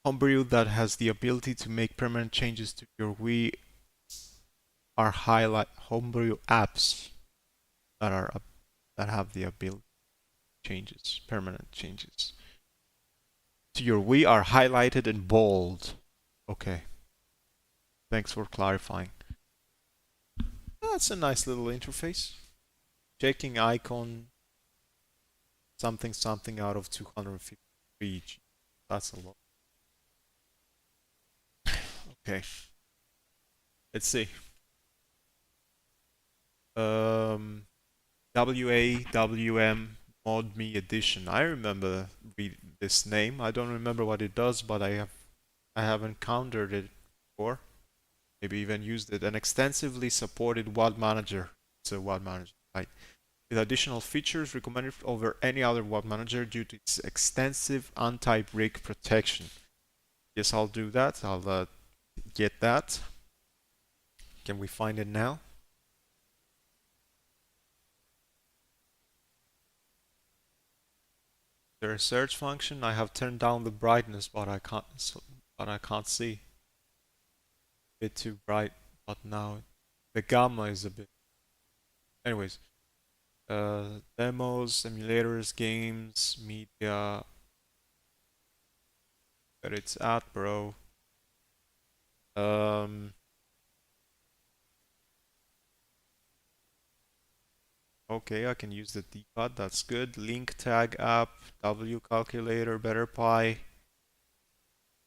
Homebrew that has the ability to make permanent changes to your Wii are homebrew apps that have the ability changes, permanent changes to your Wii are highlighted in bold. Okay. Thanks for clarifying. That's a nice little interface. Checking icon something out of 253. That's a lot. Okay. Let's see. WAWM Mod Me Edition. I remember this name. I don't remember what it does, but I have encountered it before. Maybe even used it. An extensively supported WAD manager. It's a WAD manager, right? With additional features recommended over any other WAD manager due to its extensive anti-brick protection. Yes, I'll do that. I'll get that. Can we find it now? There's a search function. I have turned down the brightness, but I can't see. A bit too bright, but now the gamma is a bit. Anyways, demos, emulators, games, media. Where it's at, bro. Okay, I can use the D-pad, that's good. Link tag app, W calculator, better pi.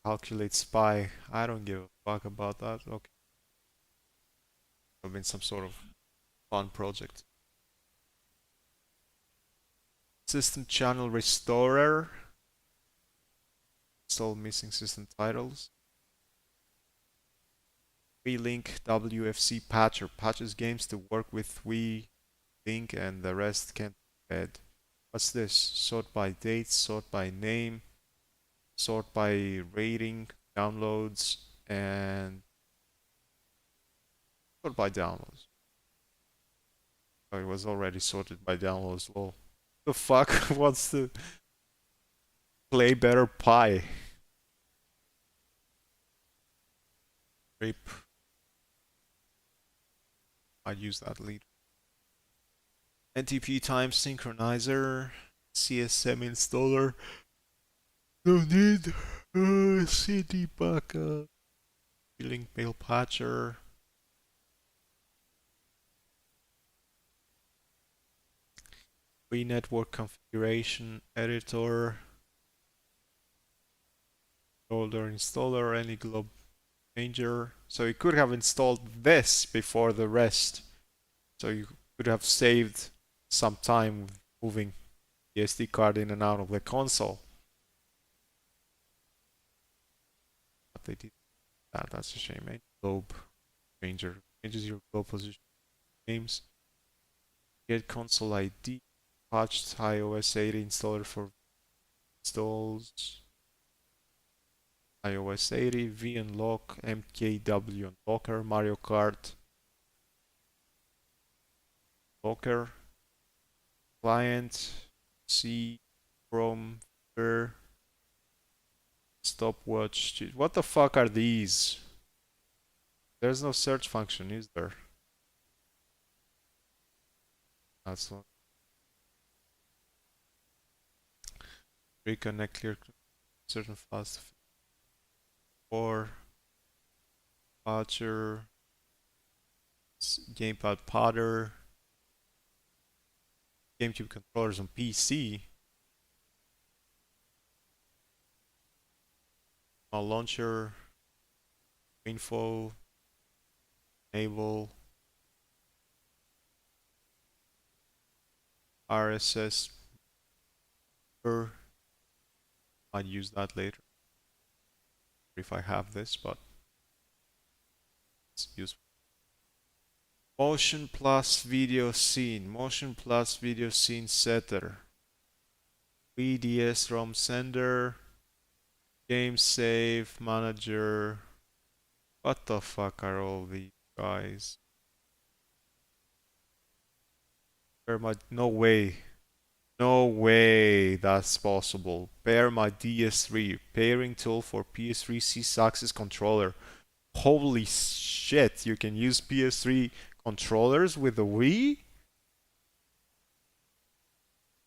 Calculate spy. I don't give a fuck about that. Okay. I've been some sort of fun project. System channel restorer. Install missing system titles. WeLink WFC patcher. Patches games to work with WeLink and the rest can't be read. What's this? Sort by date, sort by name, sort by rating, downloads, and sort by downloads. Oh, it was already sorted by downloads. Lol. The fuck wants to play better pie? Rip. I'd use that lead. NTP time synchronizer, CSM installer. No need. CD backup. Link mail patcher. Wii network configuration editor. Folder installer, any globe changer. So you could have installed this before the rest. So you could have saved some time moving the SD card in and out of the console. But they did that, that's a shame. Any globe changer changes your globe position games. Get console ID. Patched iOS 80 installer for installs. iOS 80, V unlock, MKW unlocker, Mario Kart Locker, client, C, Chrome, stopwatch. What the fuck are these? There's no search function, is there? That's one. Reconnect clear certain files. Or patcher, gamepad podder, GameCube controllers on PC. Launcher, info, enable. RSS. I'd use that later if I have this, but it's useful. Motion plus video scene. Motion plus video scene setter. VDS ROM sender. Game save manager. What the fuck are all these guys? No way. No way that's possible. Pair my DS3. Pairing tool for PS3 6-axis controller. Holy shit, you can use PS3 controllers with the Wii?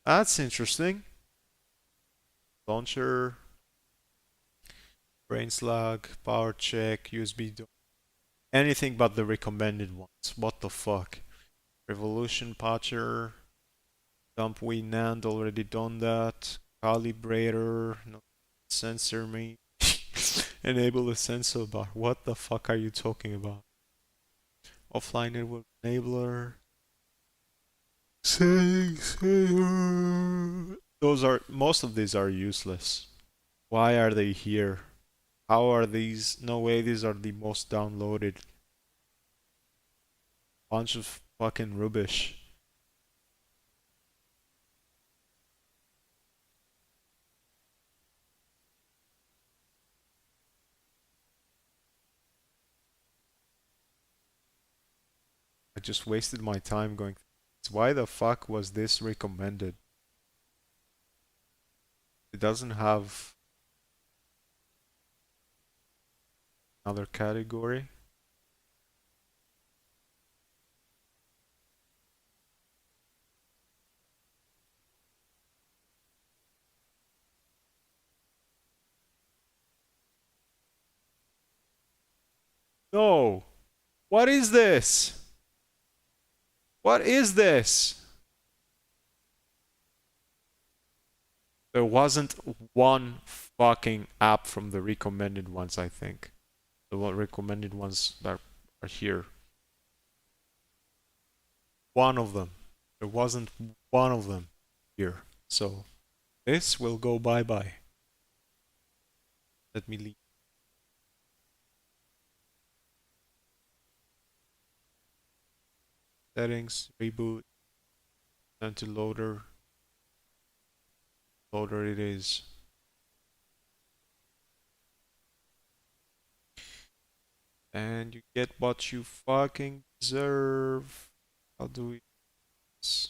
That's interesting. Launcher. Brain slug. Power check. USB. Anything but the recommended ones. What the fuck? Revolution patcher. Dump Wii NAND, already done that. Calibrator, no sensor me. Enable the sensor bar. What the fuck are you talking about? Offline network enabler. Most of these are useless. Why are they here? How are these? No way, these are the most downloaded. Bunch of fucking rubbish. I just wasted my time going through this. Why the fuck was this recommended? It doesn't have another category. No! What is this? What is this? There wasn't one fucking app from the recommended ones, I think. The recommended ones that are here. One of them. There wasn't one of them here. So this will go bye-bye. Let me leave. Settings, reboot, send to loader. Loader it is. And you get what you fucking deserve. How do we do this?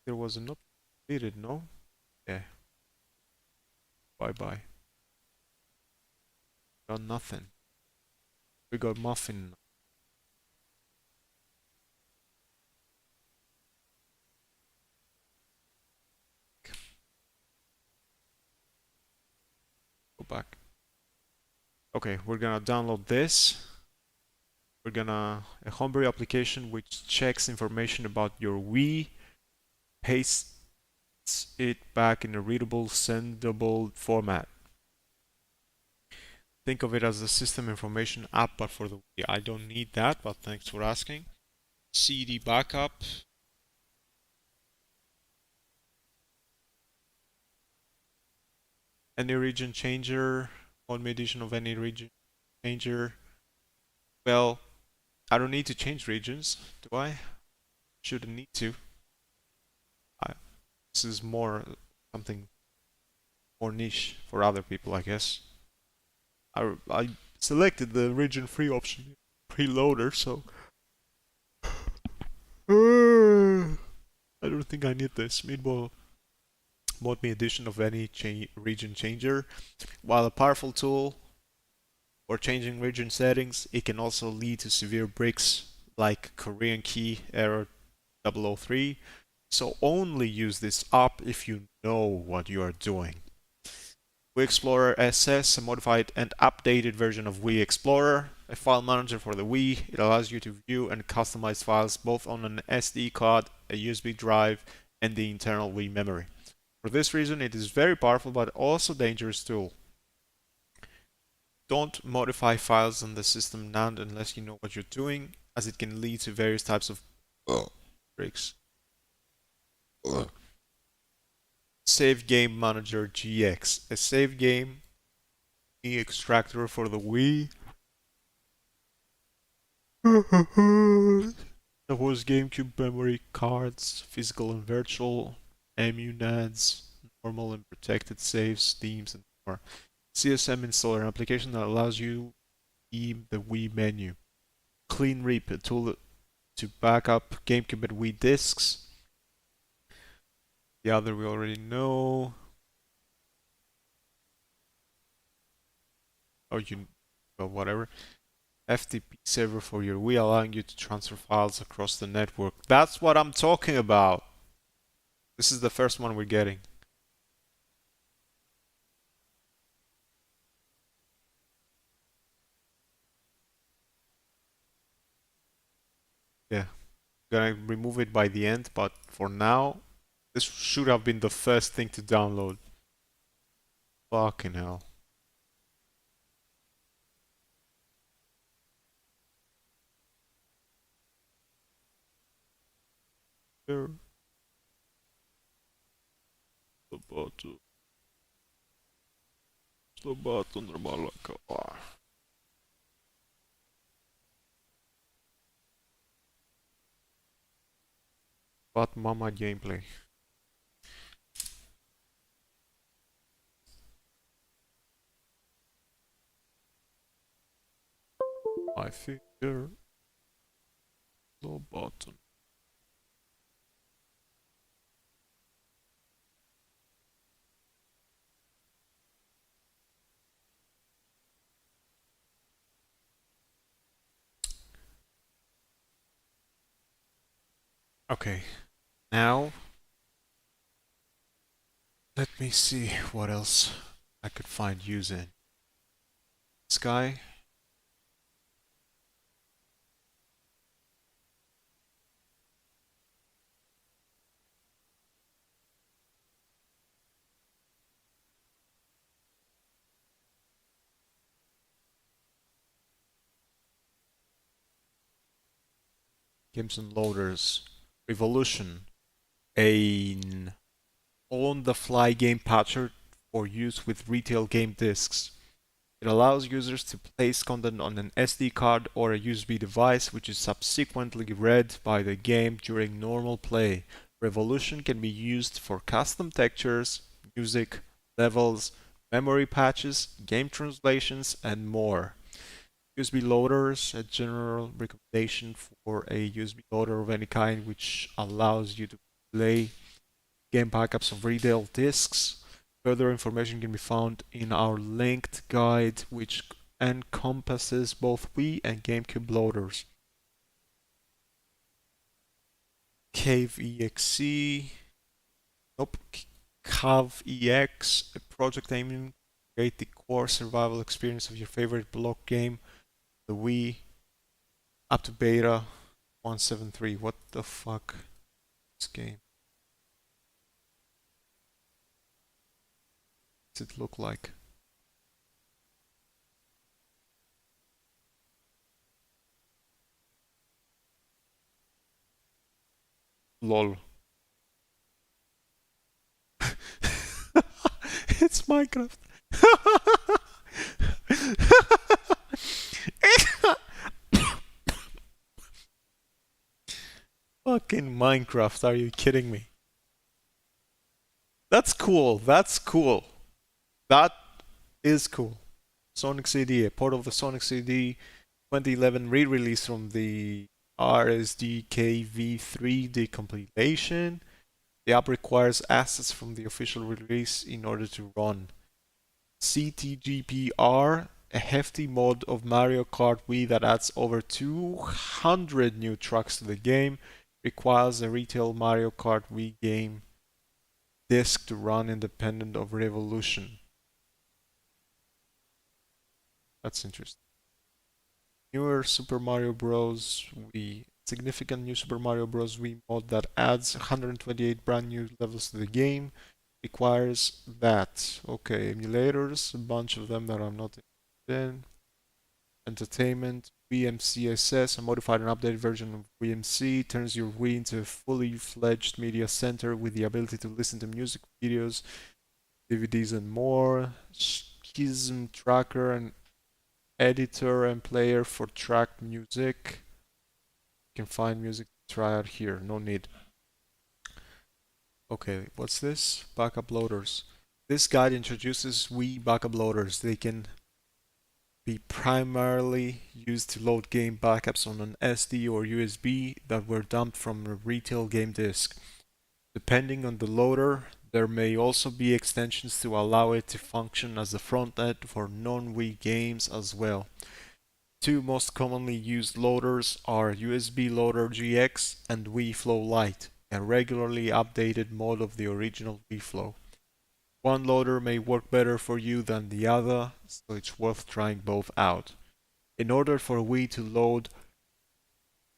There was an option completed, no? Yeah. Bye-bye. Got nothing. We got muffin. Go back. Okay, we're gonna download this. We're gonna a homebrew application which checks information about your Wii, pastes it back in a readable, sendable format. Think of it as a system information app, but for the Wii. I don't need that, but thanks for asking. CD backup. Any region changer. On edition of any region changer. Well, I don't need to change regions, do I? Shouldn't need to. This is more something more niche for other people, I guess. I selected the region-free option preloader, so I don't think I need this. Meanwhile, mod me addition of any region changer. While a powerful tool for changing region settings, it can also lead to severe breaks like Korean key error 003. So only use this app if you know what you are doing. Wii Explorer SS, a modified and updated version of Wii Explorer, a file manager for the Wii. It allows you to view and customize files both on an SD card, a USB drive, and the internal Wii memory. For this reason, it is very powerful but also dangerous tool. don't modify files on the system NAND unless you know what you're doing, as it can lead to various types of breaks. Save Game Manager GX, a save game extractor for the Wii. The host GameCube memory cards, physical and virtual, emuNADs, normal and protected saves, themes, and more. CSM installer, an application that allows you to the Wii menu. Clean Reap, a tool to back up GameCube and Wii discs. The other we already know. Well, whatever. FTP server for your Wii, allowing you to transfer files across the network. That's what I'm talking about. This is the first one we're getting. Yeah, gonna remove it by the end, but for now, this should have been the first thing to download. Fucking hell. Слабато нормально. But Mama gameplay. I figure the button. Okay, now let me see what else I could find using. This guy. Games and loaders. Revolution, an on-the-fly game patcher for use with retail game discs. It allows users to place content on an SD card or a USB device, which is subsequently read by the game during normal play. Revolution can be used for custom textures, music, levels, memory patches, game translations, and more. USB loaders, a general recommendation for a USB loader of any kind which allows you to play game backups of retail discs. Further information can be found in our linked guide, which encompasses both Wii and GameCube loaders. Cave EXE, CAV-EX, a project aiming to create the core survival experience of your favorite block game. The Wii up to beta 173. What the fuck? This game. What does it look like? LOL. It's Minecraft. Fucking Minecraft, are you kidding me? That's cool, that's cool. That is cool. Sonic CD, a port of the Sonic CD 2011 re-release from the RSDK v3 decompilation. The app requires assets from the official release in order to run. CTGPR, a hefty mod of Mario Kart Wii that adds over 200 new tracks to the game, requires a retail Mario Kart Wii game disc to run independent of Revolution. That's interesting. Newer Super Mario Bros. Wii. Significant new Super Mario Bros. Wii mod that adds 128 brand new levels to the game. Requires that. Okay, emulators, a bunch of them that I'm not Then entertainment, VMCSS, a modified and updated version of VMC, turns your Wii into a fully fledged media center with the ability to listen to music videos, DVDs and more. Schism tracker and editor and player for tracked music. You can find music to try out here, no need. Okay, what's this? Backup loaders. This guide introduces Wii backup loaders. They can be primarily used to load game backups on an SD or USB that were dumped from a retail game disc. Depending on the loader, there may also be extensions to allow it to function as the front end for non-Wii games as well. Two most commonly used loaders are USB Loader GX and Wii Flow Lite, a regularly updated mod of the original Wii Flow. One loader may work better for you than the other, so it's worth trying both out. In order for Wii to load...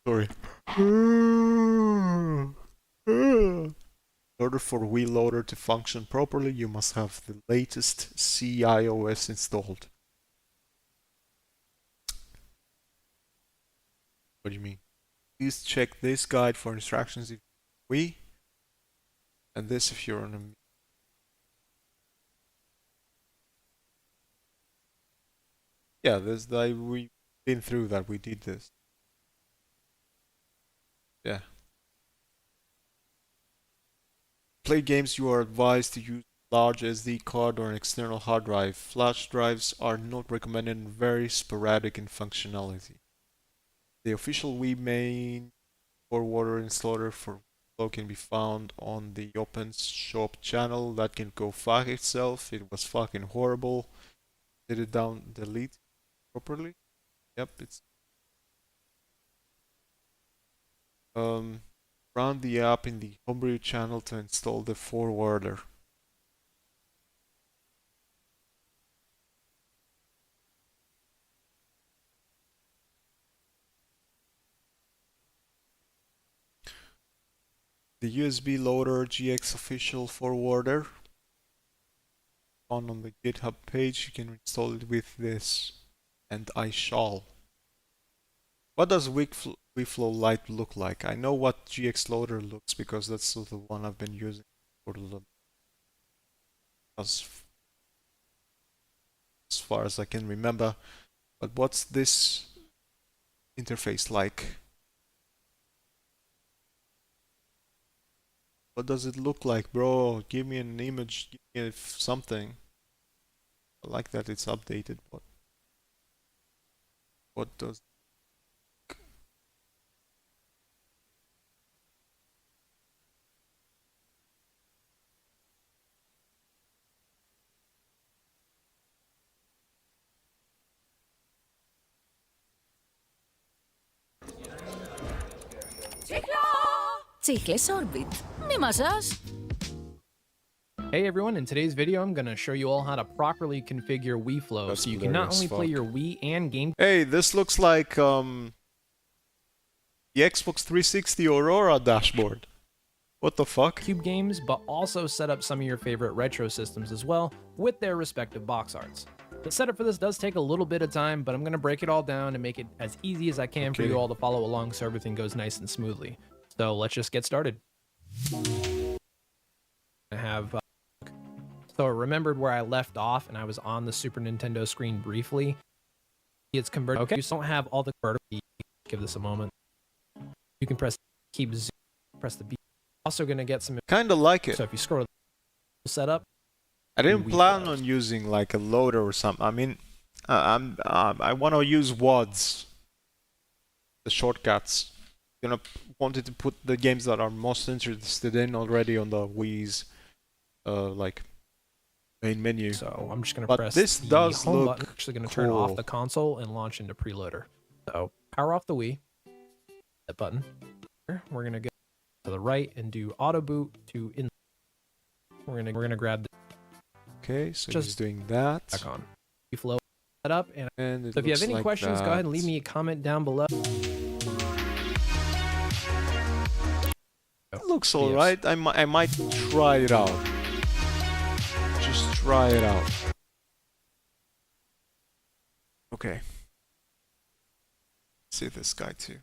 In order for Wii Loader to function properly, you must have the latest CIOS installed. What do you mean? Please check this guide for instructions if you're Wii, and this if you're on a... Yeah, we've been through that, we did this. Yeah. Play games, you are advised to use a large SD card or an external hard drive. Flash drives are not recommended and very sporadic in functionality. The official Wii main forwarder installer for Flow can be found on the Open Shop channel. That can go fuck itself. It was fucking horrible. Did it delete properly? Yep, it's... Run the app in the Homebrew channel to install the forwarder. The USB Loader GX official forwarder found on the GitHub page. You can install it with this, and I shall. What does Wii Flow Lite look like? I know what GX Loader looks because that's the one I've been using for as far as I can remember. But what's this interface like? What does it look like, bro? Give me an image, give me something. I like that it's updated, but what does...
Τσίχλες Orbit. Μη μαζάς.
Hey everyone, in today's video I'm going to show you all how to properly configure Wii Flow so you can not only play your Wii and game...
Hey, this looks like the Xbox 360 Aurora dashboard. What the fuck?
Cube games, but also set up some of your favorite retro systems as well with their respective box arts. The setup for this does take a little bit of time, but I'm going to break it all down and make it as easy as I can for you all to follow along so everything goes nice and smoothly. So let's just get started. I have so I remembered where I left off and I was on the Super Nintendo screen briefly. It's converted. Okay, you just don't have all the vertical. Give this a moment. You can keep zoom, press the B. Also gonna get some.
Kinda like it.
So if you scroll setup.
I didn't plan on using like a loader or something. I mean, I want to use WADs, the shortcuts. Wanted to put the games that I'm most interested in already on the Wii's like main menu.
So I'm just gonna
but
press
this
the
does
home
look
button. Actually gonna
cool.
turn off the console and launch into preloader. So power off the Wii. That button. We're gonna go to the right and do auto boot to in. We're gonna grab the.
Okay, so just he's doing that.
Back on. Wii Flow set up and
so
if you have any questions, go ahead and leave me a comment down below.
It looks alright. I might try it out. Just try it out. Okay. See this guy too.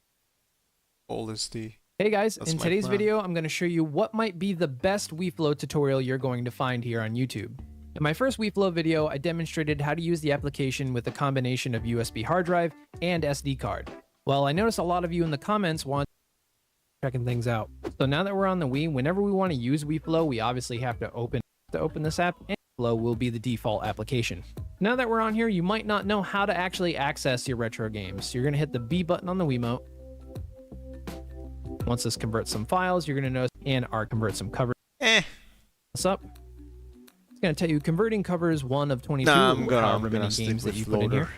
All is the...
Hey guys,
That's
in
my
today's
plan.
video, I'm going to show you what might be the best WeFlow tutorial you're going to find here on YouTube. In my first WeFlow video, I demonstrated how to use the application with a combination of USB hard drive and SD card. Well, I noticed a lot of you in the comments want checking things out. So now that we're on the Wii, whenever we want to use WeFlow, we obviously have to open this app, and WeFlow will be the default application. Now that we're on here, you might not know how to actually access your retro games. So you're going to hit the B button on the Wiimote. Once this converts some files, you're going to notice and convert some covers. What's up? It's going to tell you converting covers 1 of 22.
Nah, I'm gonna
many
stick
games that
with
you put in here.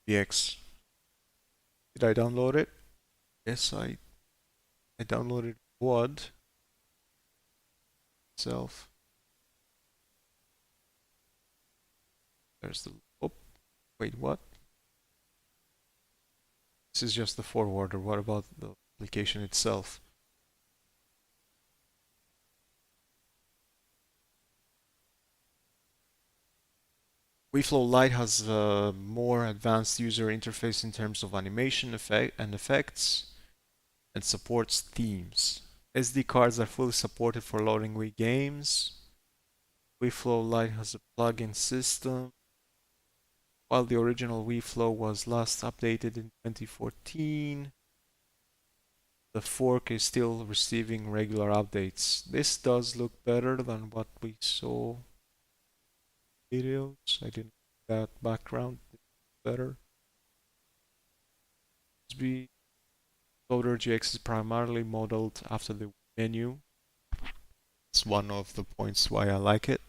DX. Did I download it? Yes, I downloaded WAD itself. There's the... Oh, wait, what? This is just the forwarder. What about the application itself? WeFlow Lite has a more advanced user interface in terms of animation and effects, and supports themes. SD cards are fully supported for loading Wii games. WeFlow Lite has a plugin system. While the original WeFlow was last updated in 2014, the fork is still receiving regular updates. This does look better than what we saw in videos. I didn't like that background better. USB Loader GX is primarily modeled after the menu. It's one of the points why I like it.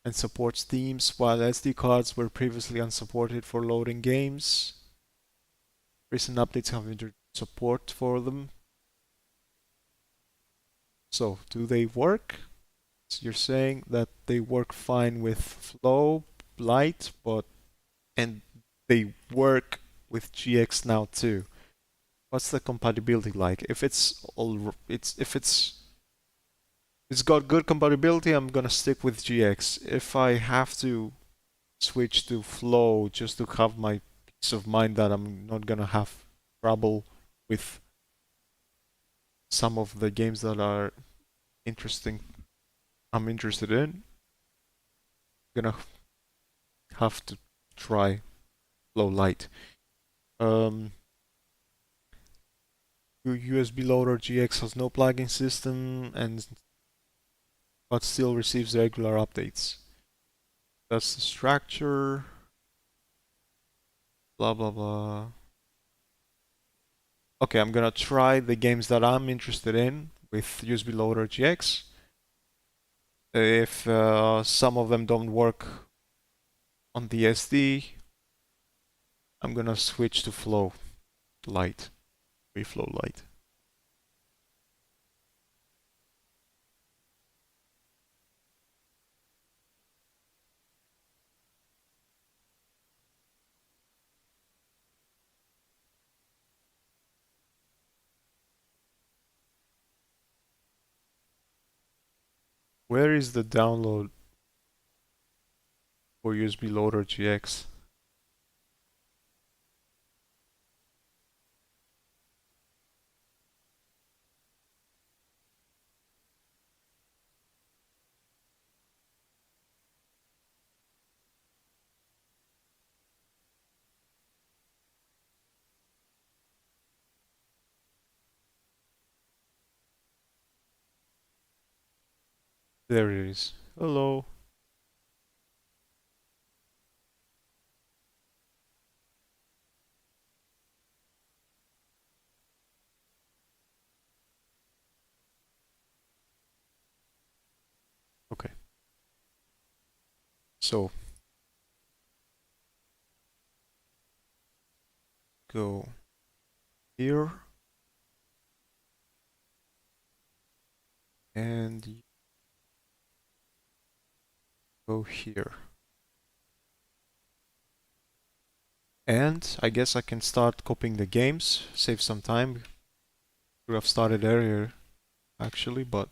And supports themes, while SD cards were previously unsupported for loading games. Recent updates have introduced support for them. So, do they work? So you're saying that they work fine with Flow, Lite, and they work with GX now too. What's the compatibility like? If it's got good compatibility, I'm gonna stick with GX. If I have to switch to Flow just to have my peace of mind that I'm not gonna have trouble with some of the games that are I'm interested in, I'm gonna have to try Flow Lite. USB Loader GX has no plugin system but still receives regular updates. That's the structure. Blah blah blah. Okay, I'm gonna try the games that I'm interested in with USB Loader GX. If some of them don't work on the SD, I'm gonna switch to Flow Lite. WeFlow Lite. Where is the download for USB Loader GX? There it is. Hello. Okay. So go here and go here. And I guess I can start copying the games, save some time. Could have started earlier actually, but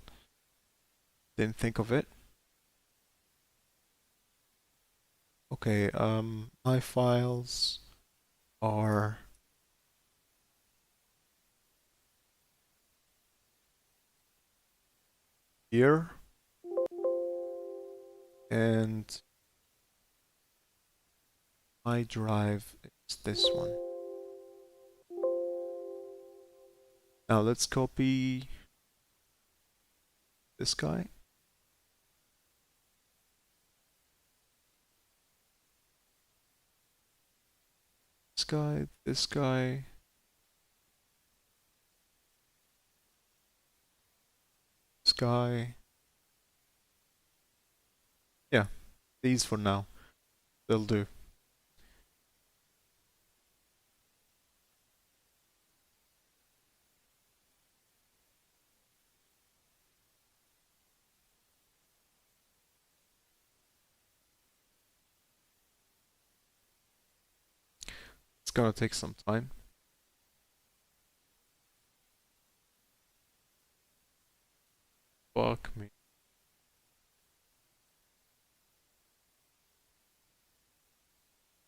didn't think of it. Okay, my files are here, and my drive is this one. Now let's copy this guy. This guy, this guy. This guy. Yeah, these for now. They'll do. It's gonna take some time. Fuck me.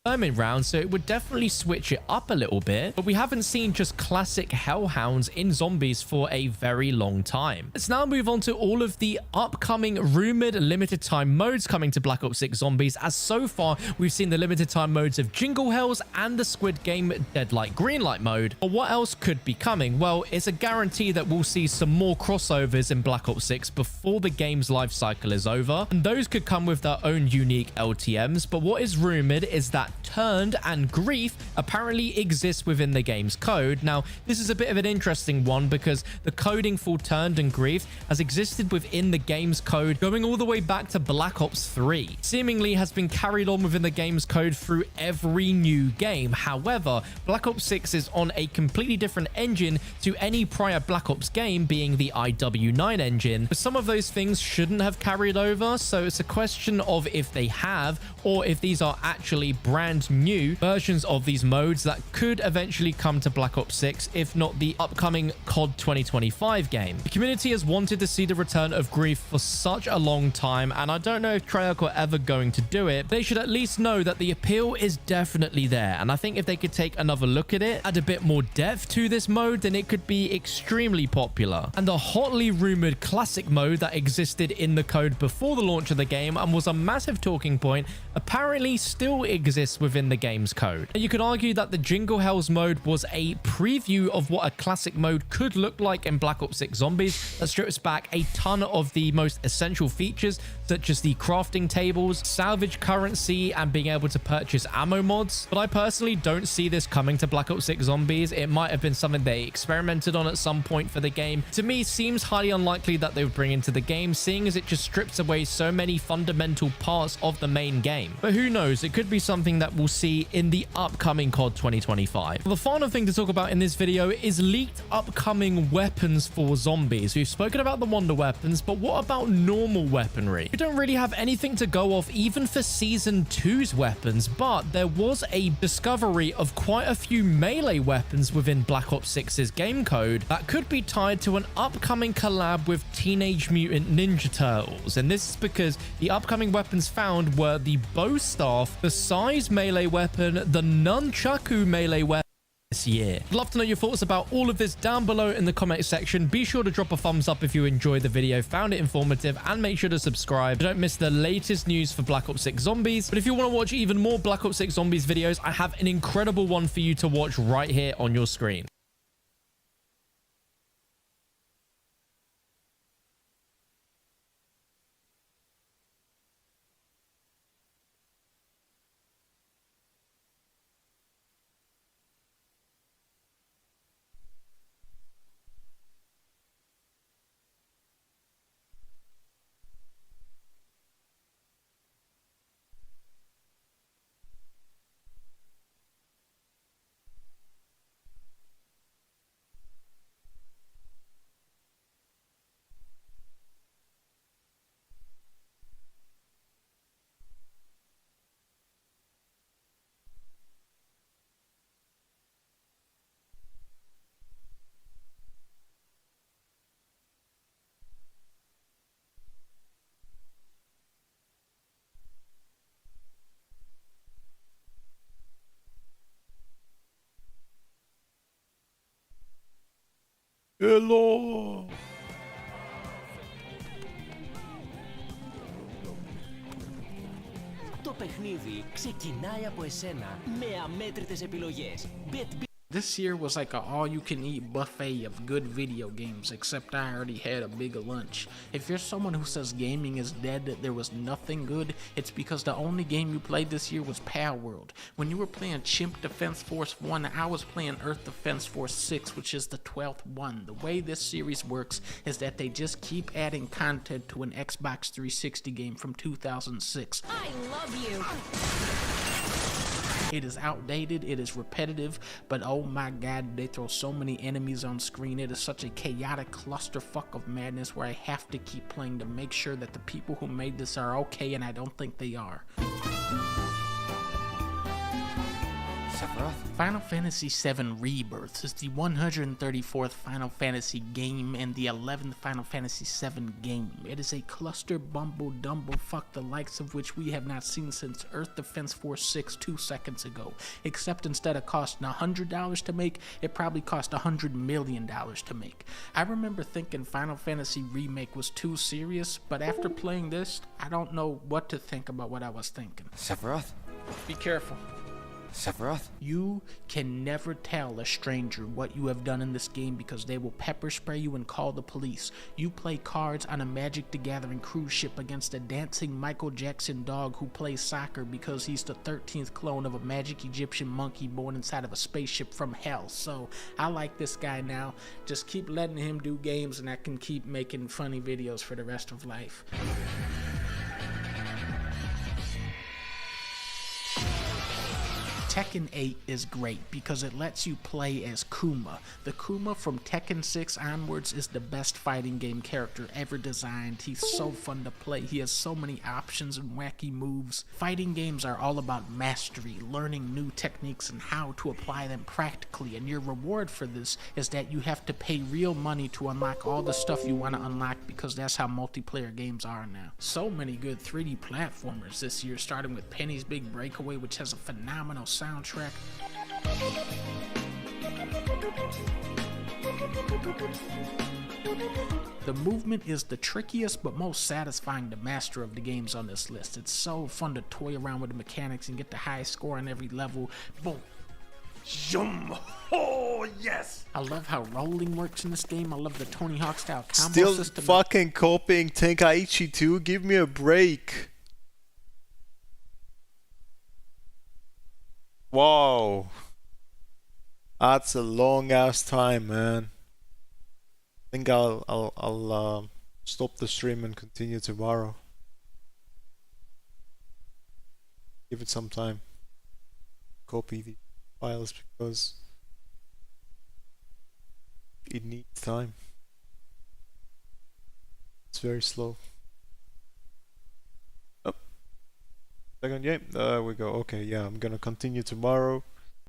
Round, so it would definitely switch it up a little bit, but we haven't seen just classic hellhounds in zombies for a very long time. Let's now move on to all of the upcoming rumored limited time modes coming to Black Ops 6 Zombies, as so far we've seen the limited time modes of Jingle Hells and the Squid Game Deadlight Greenlight mode. But what else could be coming? Well, it's a guarantee that we'll see some more crossovers in Black Ops 6 before the game's life cycle is over, and those could come with their own unique LTMs. But what is rumored is that Turned and Grief apparently exists within the game's code. Now, this is a bit of an interesting one because the coding for Turned and Grief has existed within the game's code going all the way back to Black Ops 3. Seemingly has been carried on within the game's code through every new game. However, Black Ops 6 is on a completely different engine to any prior Black Ops game, being the IW9 engine. But some of those things shouldn't have carried over, so it's a question of if they have, or if these are actually brand new versions of these modes that could eventually come to Black Ops 6, if not the upcoming COD 2025 game. The community has wanted to see the return of Grief for such a long time, and I don't know if Treyarch are ever going to do it. They should at least know that the appeal is definitely there, and I think if they could take another look at it, add a bit more depth to this mode, then it could be extremely popular. And the hotly rumored classic mode that existed in the code before the launch of the game and was a massive talking point apparently still exists within the game's code. You could argue that the Jingle Hells mode was a preview of what a classic mode could look like in Black Ops 6 Zombies that strips back a ton of the most essential features, such as the crafting tables, salvage currency, and being able to purchase ammo mods. But I personally don't see this coming to Black Ops 6 Zombies. It might have been something they experimented on at some point for the game. To me, seems highly unlikely that they would bring into the game, seeing as it just strips away so many fundamental parts of the main game. But who knows, it could be something that we'll see in the upcoming COD 2025. The final thing to talk about in this video is leaked upcoming weapons for zombies. We've spoken about the wonder weapons, but what about normal weaponry? We don't really have anything to go off even for Season 2's weapons, but there was a discovery of quite a few melee weapons within Black Ops 6's game code that could be tied to an upcoming collab with Teenage Mutant Ninja Turtles. And this is because the upcoming weapons found were the bow staff, the size melee weapon, the nunchaku melee weapon this year. I'd love to know your thoughts about all of this down below in the comment section. Be sure to drop a thumbs up if you enjoyed the video, found it informative, and make sure to subscribe. Don't miss the latest news for Black Ops 6 Zombies. But if you want to watch even more Black Ops 6 Zombies videos, I have an incredible one for you to watch right here on your screen.
Hello!
Το παιχνίδι ξεκινάει από εσένα με αμέτρητες επιλογές.
This year was like an all-you-can-eat buffet of good video games, except I already had a bigger lunch. If you're someone who says gaming is dead, that there was nothing good, it's because the only game you played this year was Pal World. When you were playing Chimp Defense Force 1, I was playing Earth Defense Force 6, which is the 12th one. The way this series works is that they just keep adding content to an Xbox 360 game from 2006.
I love you.
It is outdated, it is repetitive, but oh my god, they throw so many enemies on screen. It is such a chaotic clusterfuck of madness where I have to keep playing to make sure that the people who made this are okay, and I don't think they are. Final Fantasy VII Rebirth is the 134th Final Fantasy game and the 11th Final Fantasy VII game. It is a cluster bumble dumble fuck the likes of which we have not seen since Earth Defense Force 6 2 seconds ago. Except instead of costing $100 to make, it probably cost $100 million to make. I remember thinking Final Fantasy Remake was too serious, but after playing this, I don't know what to think about what I was thinking.
Sephiroth?
Be careful.
Sephiroth?
You can never tell a stranger what you have done in this game because they will pepper spray you and call the police. You play cards on a Magic the Gathering cruise ship against a dancing Michael Jackson dog who plays soccer because he's the 13th clone of a magic Egyptian monkey born inside of a spaceship from hell. So I like this guy now. Just keep letting him do games and I can keep making funny videos for the rest of life. Tekken 8 is great because it lets you play as Kuma. The Kuma from Tekken 6 onwards is the best fighting game character ever designed. He's so fun to play. He has so many options and wacky moves. Fighting games are all about mastery, learning new techniques and how to apply them practically, and your reward for this is that you have to pay real money to unlock all the stuff you want to unlock because that's how multiplayer games are now. So many good 3D platformers this year, starting with Penny's Big Breakaway, which has a phenomenal soundtrack. The movement is the trickiest but most satisfying to master of the games on this list. It's so fun to toy around with the mechanics and get the highest score on every level. Boom. Zoom. Oh, yes! I love how rolling works in this game. I love the Tony Hawk style combo
Still
system.
fucking copying Tenkaichi 2? Give me a break. Whoa. That's a long ass time, man. I think I'll stop the stream and continue tomorrow. Give it some time. Copy the files because it needs time. It's very slow. Oh. Second game. There we go. Okay, yeah, I'm gonna continue tomorrow.